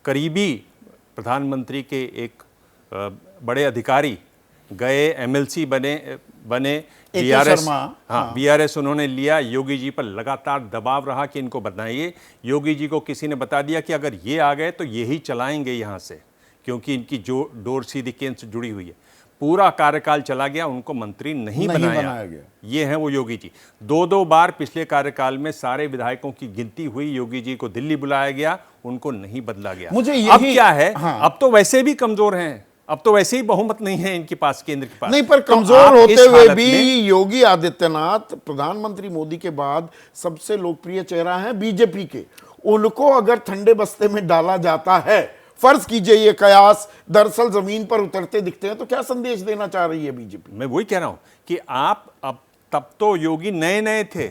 Speaker 5: करीबी प्रधानमंत्री के एक बड़े अधिकारी गए, एमएलसी बने बीआरएस, हाँ बीआरएस उन्होंने लिया। योगी जी पर लगातार दबाव रहा कि इनको बनाइए। योगी जी को किसी ने बता दिया कि अगर ये आ गए तो यही चलाएंगे यहाँ से, क्योंकि इनकी जो डोर सीधी केंद्र से जुड़ी हुई है। पूरा कार्यकाल चला गया, उनको मंत्री नहीं बनाया गया। ये हैं वो योगी जी। 2 बार पिछले कार्यकाल में सारे विधायकों की गिनती हुई, योगी जी को दिल्ली बुलाया गया, उनको नहीं बदला गया। अब क्या है, अब तो वैसे भी कमजोर हैं, अब तो वैसे ही बहुमत नहीं है इनके पास, केंद्र के पास
Speaker 1: नहीं। पर कमजोर होते हुए भी योगी आदित्यनाथ प्रधानमंत्री मोदी के बाद सबसे लोकप्रिय चेहरा है बीजेपी के। उनको अगर ठंडे बस्ते में डाला जाता है, फर्ज कीजिए ये कयास दरअसल जमीन पर उतरते दिखते हैं, तो क्या संदेश देना चाह रही है बीजेपी?
Speaker 5: मैं वही कह रहा हूं कि आप अब, तब तो योगी नए नए थे,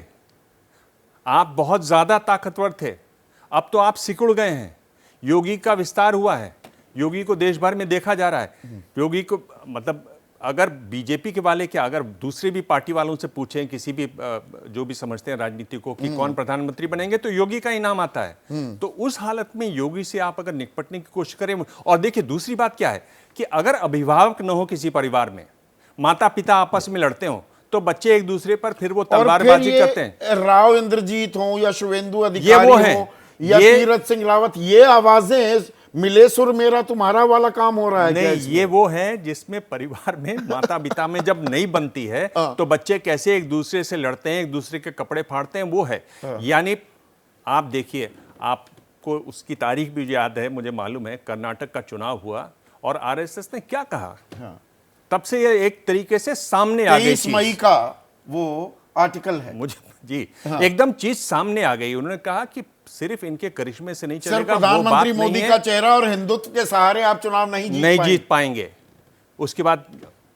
Speaker 5: आप बहुत ज्यादा ताकतवर थे, अब तो आप सिकुड़ गए हैं। योगी का विस्तार हुआ है, योगी को देश भर में देखा जा रहा है। योगी को मतलब अगर बीजेपी के वाले क्या, अगर दूसरे भी पार्टी वालों से पूछें, किसी भी जो भी समझते हैं राजनीति को कि कौन प्रधानमंत्री बनेंगे, तो योगी का इनाम आता है। तो उस हालत में योगी से आप अगर निपटने की कोशिश करें, और देखिए दूसरी बात क्या है कि अगर अभिभावक न हो किसी परिवार में, माता पिता आपस में लड़ते हो, तो बच्चे एक दूसरे पर फिर वो तलवारबाजी करते हैं।
Speaker 1: राव इंद्रजीत हो या शुवेंदु
Speaker 5: ये
Speaker 1: अधिकारी
Speaker 5: वो हैं।
Speaker 1: हो या तीरथ सिंह रावत, ये आवाजें मिले सुर मेरा तुम्हारा वाला काम हो रहा है।
Speaker 5: नहीं, ये वो है जिसमें परिवार में माता पिता में जब नहीं बनती है तो बच्चे कैसे एक दूसरे से लड़ते हैं, एक दूसरे के कपड़े फाड़ते हैं, वो है। यानी आप देखिए, आपको उसकी तारीख भी याद है, मुझे मालूम है, कर्नाटक का चुनाव हुआ और आरएसएस ने क्या कहा, तब से ये एक तरीके से सामने आ गई।
Speaker 1: 23 मई का वो आर्टिकल है,
Speaker 5: मुझे जी एकदम चीज सामने आ गई। उन्होंने कहा कि सिर्फ इनके करिश्मे से नहीं
Speaker 1: सर
Speaker 5: चलेगा, वो
Speaker 1: प्रधानमंत्री
Speaker 5: बात नहीं
Speaker 1: मोदी
Speaker 5: है,
Speaker 1: का चेहरा और हिंदुत्व के सहारे आप चुनाव नहीं
Speaker 5: जीत पाएंगे। उसके बाद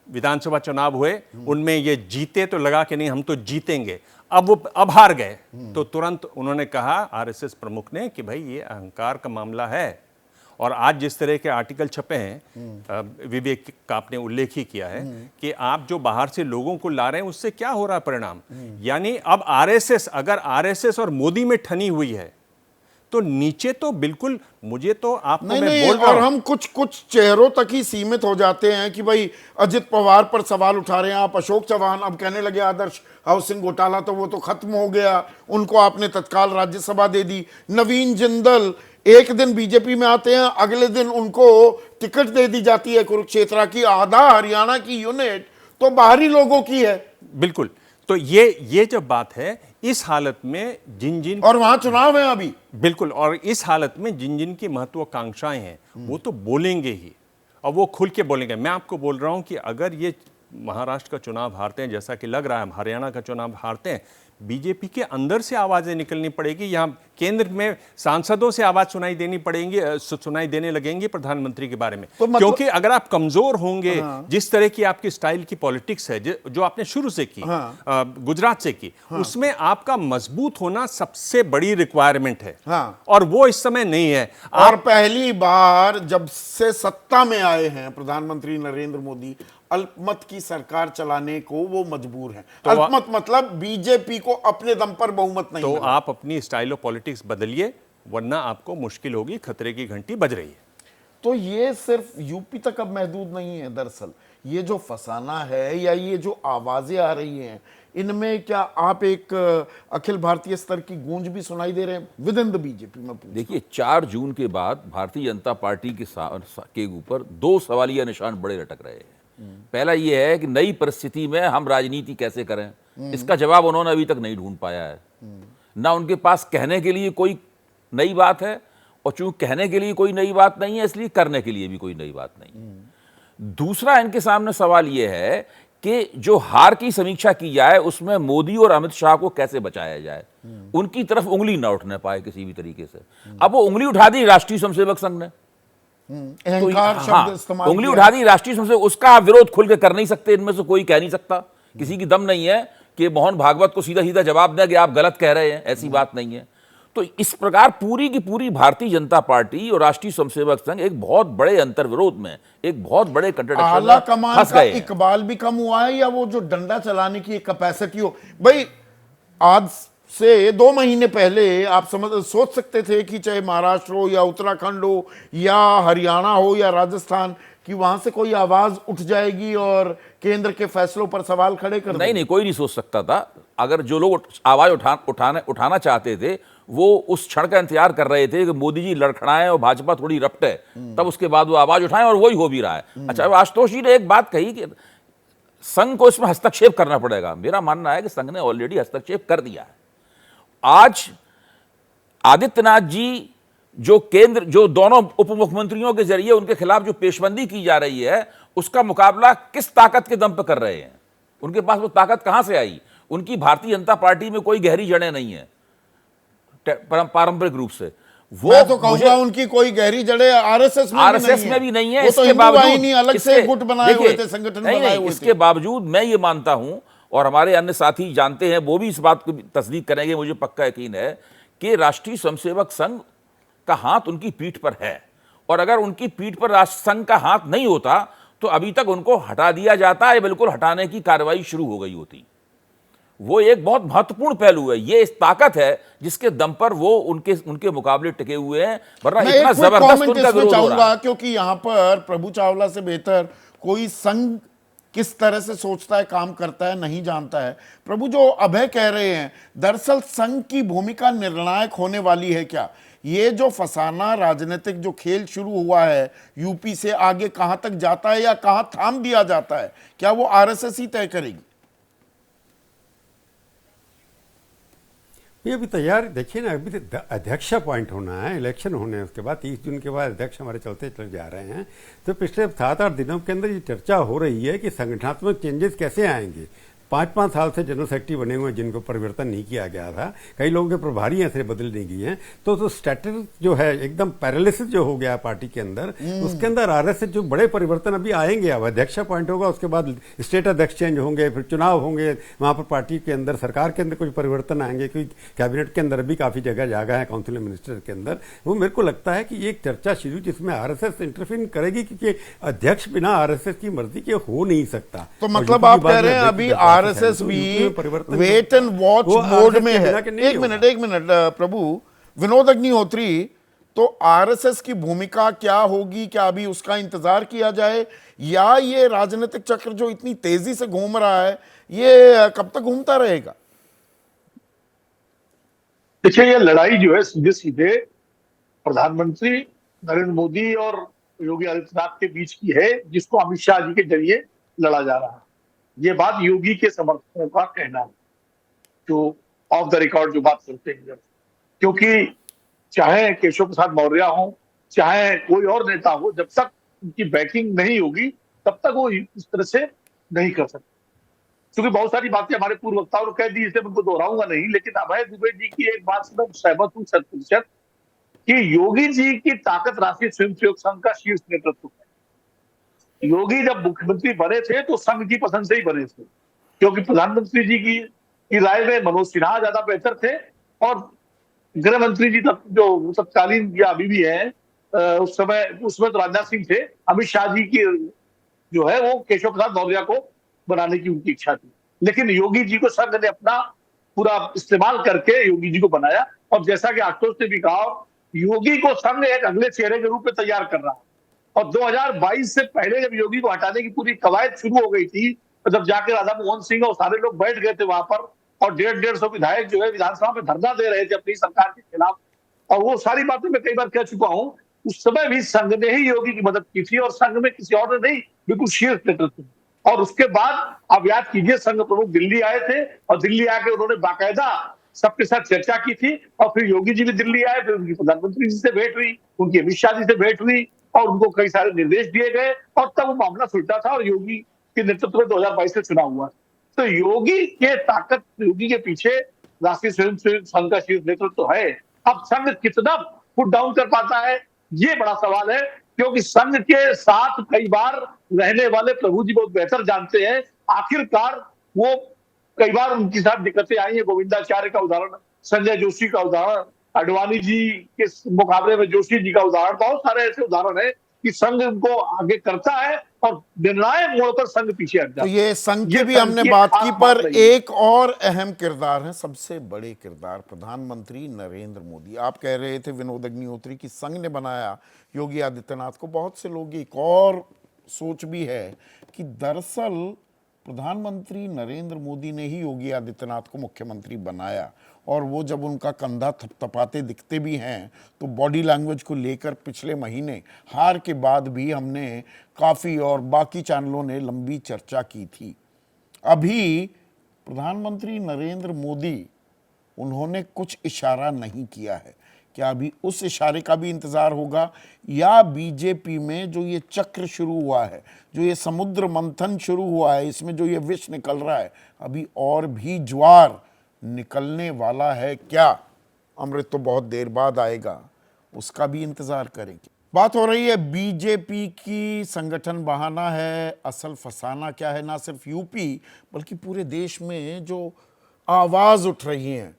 Speaker 5: विधानसभा चुनाव हुए, उनमें ये जीते तो लगा कि नहीं हम तो जीतेंगे, अब हार गए। तो तुरंत उन्होंने कहा आरएसएस प्रमुख ने कि भाई ये अहंकार का मामला है। और आज जिस तरह के आर्टिकल छपे हैं, विवेक का आपने उल्लेख ही किया है कि आप जो बाहर से लोगों को ला रहे हैं उससे क्या हो रहा है परिणाम। यानी अब आरएसएस, अगर आरएसएस और मोदी में ठनी हुई है तो नीचे तो बिल्कुल, मुझे तो आपको मैं बोल रहा
Speaker 1: और
Speaker 5: हूं,
Speaker 1: हम कुछ चेहरों तक ही सीमित हो जाते हैं कि भाई अजित पवार पर सवाल उठा रहे हैं आप, अशोक चौहान अब कहने लगे आदर्श हाउसिंग घोटाला तो वो तो खत्म हो गया, उनको आपने तत्काल राज्यसभा दे दी। नवीन जिंदल एक दिन बीजेपी में आते हैं, अगले दिन उनको टिकट दे दी जाती है कुरुक्षेत्र की। आधा हरियाणा की यूनिट तो बाहरी लोगों की है।
Speaker 5: बिल्कुल। तो ये जब बात है, इस हालत में जिन
Speaker 1: और वहां चुनाव है अभी,
Speaker 5: बिल्कुल, और इस हालत में जिन की महत्वाकांक्षाएं हैं वो तो बोलेंगे ही, और वो खुल के बोलेंगे। मैं आपको बोल रहा हूं कि अगर ये महाराष्ट्र का चुनाव हारते हैं, जैसा कि लग रहा है हरियाणा का चुनाव हारते हैं, बीजेपी के अंदर से आवाजें निकलनी पड़ेगी, यहाँ केंद्र में सांसदों से आवाज सुनाई देने लगेंगी प्रधानमंत्री के बारे में।
Speaker 1: तो मतलब,
Speaker 5: क्योंकि अगर आप कमजोर होंगे, जिस तरह की आपकी स्टाइल की पॉलिटिक्स है जो आपने शुरू से की, गुजरात से की, उसमें आपका मजबूत होना सबसे बड़ी रिक्वायरमेंट है। और वो इस समय नहीं है।
Speaker 1: और पहली बार जब से सत्ता में आए हैं प्रधानमंत्री नरेंद्र मोदी, अल्पमत की सरकार चलाने को वो मजबूर हैं।
Speaker 5: तो
Speaker 1: अल्पमत मतलब बीजेपी को अपने दम पर बहुमत नहीं
Speaker 5: तो
Speaker 1: मिला।
Speaker 5: आप अपनी स्टाइल ऑफ पॉलिटिक्स बदलिए, वरना आपको मुश्किल होगी। खतरे की घंटी बज रही है।
Speaker 1: तो ये सिर्फ यूपी तक अब महदूद नहीं है। दरअसल ये जो फसाना है या ये जो आवाजें आ रही हैं, इनमें क्या आप एक अखिल भारतीय स्तर की गूंज भी सुनाई दे रहे हैं विद इन द बीजेपी में?
Speaker 6: देखिए, 4 जून के बाद भारतीय जनता पार्टी के ऊपर 2 सवालिया निशान बड़े लटक रहे हैं। पहला ये है कि नई परिस्थिति में हम राजनीति कैसे करें, इसका जवाब उन्होंने अभी तक नहीं ढूंढ पाया है। ना उनके पास कहने के लिए कोई नई बात है, और चूंकि कहने के लिए कोई नई बात नहीं है, इसलिए करने के लिए भी कोई नई बात नहीं। दूसरा इनके सामने सवाल यह है कि जो हार की समीक्षा की जाए उसमें मोदी और अमित शाह को कैसे बचाया जाए, उनकी तरफ उंगली ना उठने पाए किसी भी तरीके से। अब वो उंगली उठा दी राष्ट्रीय स्वयंसेवक संघ ने,
Speaker 1: अहंकार शब्द इस्तेमाल
Speaker 6: उंगली
Speaker 1: किया।
Speaker 6: उठा दी राष्ट्रीय स्वयंसेवक, उसका आप विरोध खुल के कर नहीं सकते, इनमें से कोई कह नहीं सकता, किसी की दम नहीं है कि मोहन भागवत को सीधा सीधा जवाब दें कि आप गलत कह रहे हैं, ऐसी बात नहीं है। तो इस प्रकार पूरी की पूरी भारतीय जनता पार्टी और राष्ट्रीय स्वयंसेवक संघ एक बहुत बड़े अंतर्विरोध में, एक बहुत बड़े
Speaker 1: आला कमान
Speaker 6: फंस
Speaker 1: का
Speaker 6: गए हैं।
Speaker 1: इकबाल भी कम हुआ है, या वो जो डंडा चलाने की कैपेसिटी हो। भाई आज से 2 महीने पहले आप सोच सकते थे कि चाहे महाराष्ट्र हो या उत्तराखंड हो या हरियाणा हो या राजस्थान, कि वहां से कोई आवाज उठ जाएगी और केंद्र के फैसलों पर सवाल खड़े कर देंगे?
Speaker 6: नहीं, कोई नहीं सोच सकता था। अगर जो लोग आवाज उठाना चाहते थे वो उस क्षण का इंतजार कर रहे थे कि मोदी जी लड़खड़ाएं और भाजपा थोड़ी रपटे, तब उसके बाद वो आवाज उठाएं, और वही हो भी रहा है। अच्छा, आशुतोष जी ने एक बात कही कि संघ को इसमें हस्तक्षेप करना पड़ेगा। मेरा मानना है कि संघ ने ऑलरेडी हस्तक्षेप कर दिया है। आज आदित्यनाथ जी जो दोनों उप मुख्यमंत्रियों के जरिए उनके खिलाफ जो पेशबंदी की जा रही है, उसका मुकाबला किस ताकत के दम पर कर रहे हैं? उनके पास वो ताकत कहां से आई? उनकी भारतीय जनता पार्टी में कोई गहरी जड़ें नहीं है पारंपरिक रूप से। वो
Speaker 1: मैं तो कहूंगा उनकी कोई गहरी जड़ें आरएसएस
Speaker 6: में भी नहीं है।
Speaker 1: वो तो हिंदू वाहिनी अलग से गुट बनाए हुए थे, संगठन बनाए हुए थे।
Speaker 6: इसके बावजूद मैं ये मानता हूं, और हमारे अन्य साथी जानते हैं, वो भी इस बात को तस्दीक करेंगे, मुझे पक्का यकीन है कि राष्ट्रीय स्वयंसेवक संघ का हाथ उनकी पीठ पर है। और अगर उनकी पीठ पर राष्ट्रसंघ का हाथ नहीं होता तो अभी तक उनको हटा दिया जाता, या बिल्कुल हटाने की कार्रवाई शुरू हो गई होती। वो एक बहुत महत्वपूर्ण पहलू है, ये इस ताकत है जिसके दम पर वो उनके मुकाबले टिके हुए हैं, वरना
Speaker 1: मैं
Speaker 6: इतना
Speaker 1: एक
Speaker 6: जबरदस्त
Speaker 1: कमेंट
Speaker 6: उनका
Speaker 1: इसमें
Speaker 6: विरोध हो रहा
Speaker 1: चाहूंगा,
Speaker 6: है।
Speaker 1: क्योंकि यहां पर प्रभु चावला से बेहतर कोई संघ किस तरह से सोचता है, काम करता है, नहीं जानता है। प्रभु, जो अभय कह रहे हैं, दरअसल संघ की भूमिका निर्णायक होने वाली है क्या? ये जो फसाना राजनीतिक जो खेल शुरू हुआ है यूपी से आगे कहां तक जाता है या कहां थाम दिया जाता है, क्या वो आरएसएस ही तय करेगी?
Speaker 4: ये अभी तैयार देखिए ना, अभी तो अध्यक्ष पॉइंट होना है, इलेक्शन होने हैं, उसके बाद 30 जून के बाद अध्यक्ष हमारे चलते चले जा रहे हैं। तो पिछले 7-8 दिनों के अंदर ये चर्चा हो रही है कि संगठनात्मक चेंजेस कैसे आएंगे। 5-5 साल से जनरल सेक्रेटरी बने हुए हैं जिनको परिवर्तन नहीं किया गया था, कई लोगों के प्रभारी ऐसे बदल नहीं गए हैं, तो स्टैटस जो है एकदम पैरालिसिस जो हो गया पार्टी के अंदर, उसके अंदर आरएसएस जो बड़े परिवर्तन अभी आएंगे। अब अध्यक्ष पॉइंट होगा, उसके बाद स्टेट अध्यक्ष चेंज होंगे, फिर चुनाव होंगे, वहां पर पार्टी के अंदर सरकार के अंदर कुछ परिवर्तन आएंगे, क्योंकि कैबिनेट के अंदर भी काफी जगह है, काउंसिल मिनिस्टर के अंदर। वो मेरे को लगता है कि एक चर्चा शुरू जिसमें आरएसएस इंटरफीन करेगी, क्योंकि अध्यक्ष बिना आरएसएस की मर्जी के हो नहीं सकता।
Speaker 1: तो मतलब आप कह रहे हैं अभी आरएसएस भी वेट एंड वॉच मोड में है। एक मिनट प्रभु विनोद अग्निहोत्री, तो आरएसएस की भूमिका क्या होगी? क्या अभी उसका इंतजार किया जाए, या ये राजनीतिक चक्र जो इतनी तेजी से घूम रहा है ये कब तक घूमता रहेगा?
Speaker 7: देखिए, ये लड़ाई जो है सीधे सीधे प्रधानमंत्री नरेंद्र मोदी और योगी आदित्यनाथ के बीच की है, जिसको अमित शाह जी के जरिए लड़ा जा रहा है। ये बात योगी के समर्थकों का कहना है, जो ऑफ द रिकॉर्ड जो बात करते हैं। क्योंकि चाहे केशव प्रसाद मौर्य हो, चाहे कोई और नेता हो, जब तक उनकी बैकिंग नहीं होगी तब तक वो इस तरह से नहीं कर सकते। क्योंकि बहुत सारी बातें हमारे पूर्व वक्ताओं ने कह दी, इसलिए मैं उनको दोहराऊंगा नहीं, लेकिन अभय दुबे जी की एक बात से मैं सहमत हूं 100% कि योगी जी की ताकत राष्ट्रीय स्वयंसेवक संघ का शीर्ष नेतृत्व है। योगी जब मुख्यमंत्री बने थे तो संघ की पसंद से ही बने थे, क्योंकि प्रधानमंत्री जी की राय में मनोज सिन्हा ज्यादा बेहतर थे, और गृह मंत्री जी तब जो तत्कालीन या अभी भी है, उसमें तो राजनाथ सिंह थे। अमित शाह जी की जो है वो केशव प्रसाद मौर्य को बनाने की उनकी इच्छा थी, लेकिन योगी जी को संघ ने अपना पूरा इस्तेमाल करके योगी जी को बनाया। और जैसा कि आशुतोष ने भी कहा, योगी को संघ एक अगले चेहरे के रूप में तैयार कर रहा है। और 2022 से पहले जब योगी को हटाने की पूरी कवायद शुरू हो गई थी, तो जब जाकर राधा मोहन सिंह और सारे लोग बैठ गए थे वहां पर, और 150 विधायक जो है विधानसभा में धरना दे रहे थे अपनी सरकार के खिलाफ, और वो सारी बातें मैं कई बार कह चुका हूं, उस समय भी संघ ने ही योगी की मदद की थी, और संघ में किसी और ने नहीं, बिल्कुल शीर्ष नेतृत्व। और उसके बाद आप याद कीजिए, संघ प्रमुख दिल्ली आए थे, और दिल्ली आके उन्होंने बाकायदा सबके साथ चर्चा की थी। और फिर योगी जी भी दिल्ली आए, फिर उनकी प्रधानमंत्री जी से भेंट हुई, उनकी अमित शाह जी से भेंट हुई, और उनको कई सारे निर्देश दिए गए, और तब वो मामला सुलझा था, और योगी के नेतृत्व में 2022 में चुनाव हुआ। तो योगी के पीछे राष्ट्रीय स्वयंसेवक संघ का शीर्ष नेतृत्व है। अब संघ कितना पुट डाउन कर पाता है, ये बड़ा सवाल है, क्योंकि संघ के साथ कई बार रहने वाले प्रभु जी बहुत बेहतर जानते हैं आखिरकार वो कई बार उनके साथ दिक्कतें आई है। गोविंदाचार्य का उदाहरण, संजय जोशी का उदाहरण, अडवाणी जी के मुकाबले में जोशी जी का उदाहरण, बहुत सारे ऐसे उदाहरण है कि संघ उनको आगे करता है और निर्णायक मोड़ पर संघ पीछे हट जाता है।
Speaker 1: तो ये संघ की भी हमने बात की, पर एक और अहम किरदार है, सबसे बड़े किरदार, प्रधानमंत्री नरेंद्र मोदी। आप कह रहे थे विनोद अग्निहोत्री की संघ ने बनाया योगी आदित्यनाथ को। बहुत से लोग एक और सोच भी है कि दरअसल प्रधानमंत्री नरेंद्र मोदी ने ही योगी आदित्यनाथ को मुख्यमंत्री बनाया, और वो जब उनका कंधा थपथपाते दिखते भी हैं तो बॉडी लैंग्वेज को लेकर पिछले महीने हार के बाद भी हमने काफ़ी और बाकी चैनलों ने लंबी चर्चा की थी। अभी प्रधानमंत्री नरेंद्र मोदी, उन्होंने कुछ इशारा नहीं किया है। क्या अभी उस इशारे का भी इंतजार होगा, या बीजेपी में जो ये चक्र शुरू हुआ है, जो ये समुद्र मंथन शुरू हुआ है, इसमें जो ये विष निकल रहा है, अभी और भी ज्वार निकलने वाला है क्या? अमृत तो बहुत देर बाद आएगा, उसका भी इंतजार करेंगे। बात हो रही है बीजेपी की, संगठन बहाना है, असल फसाना क्या है? ना सिर्फ यूपी बल्कि पूरे देश में जो आवाज उठ रही है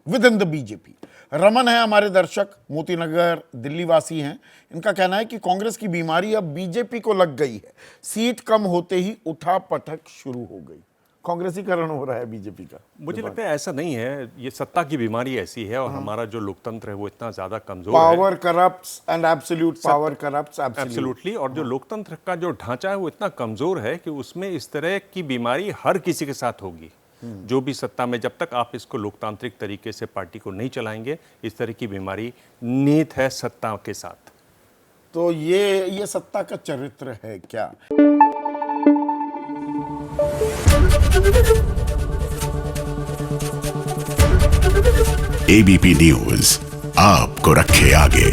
Speaker 1: with in the BJP. Raman है हमारे दर्शक, मोतीनगर दिल्ली वासी हैं। इनका कहना है कि कांग्रेस की बीमारी अब बीजेपी को लग गई है, सीट कम होते ही उठा पटक शुरू हो गई। कांग्रेसीकरण हो रहा है बीजेपी का।
Speaker 5: मुझे लगता है ऐसा नहीं है, ये सत्ता की बीमारी ऐसी है और हमारा जो लोकतंत्र है वो इतना ज़्यादा कमज़ोर है।
Speaker 1: Power corrupts and absolute power corrupts
Speaker 5: absolutely. और जो लोकतंत्र का जो ढांचा है वो इतना कमज़ोर है कि उसमें इस तरह की बीमारी हर किसी के साथ होगी। जो भी सत्ता में, जब तक आप इसको लोकतांत्रिक तरीके से पार्टी को नहीं चलाएंगे, इस तरह की बीमारी निहित है सत्ता के साथ।
Speaker 1: तो ये सत्ता का चरित्र है क्या?
Speaker 8: एबीपी न्यूज आपको रखे आगे।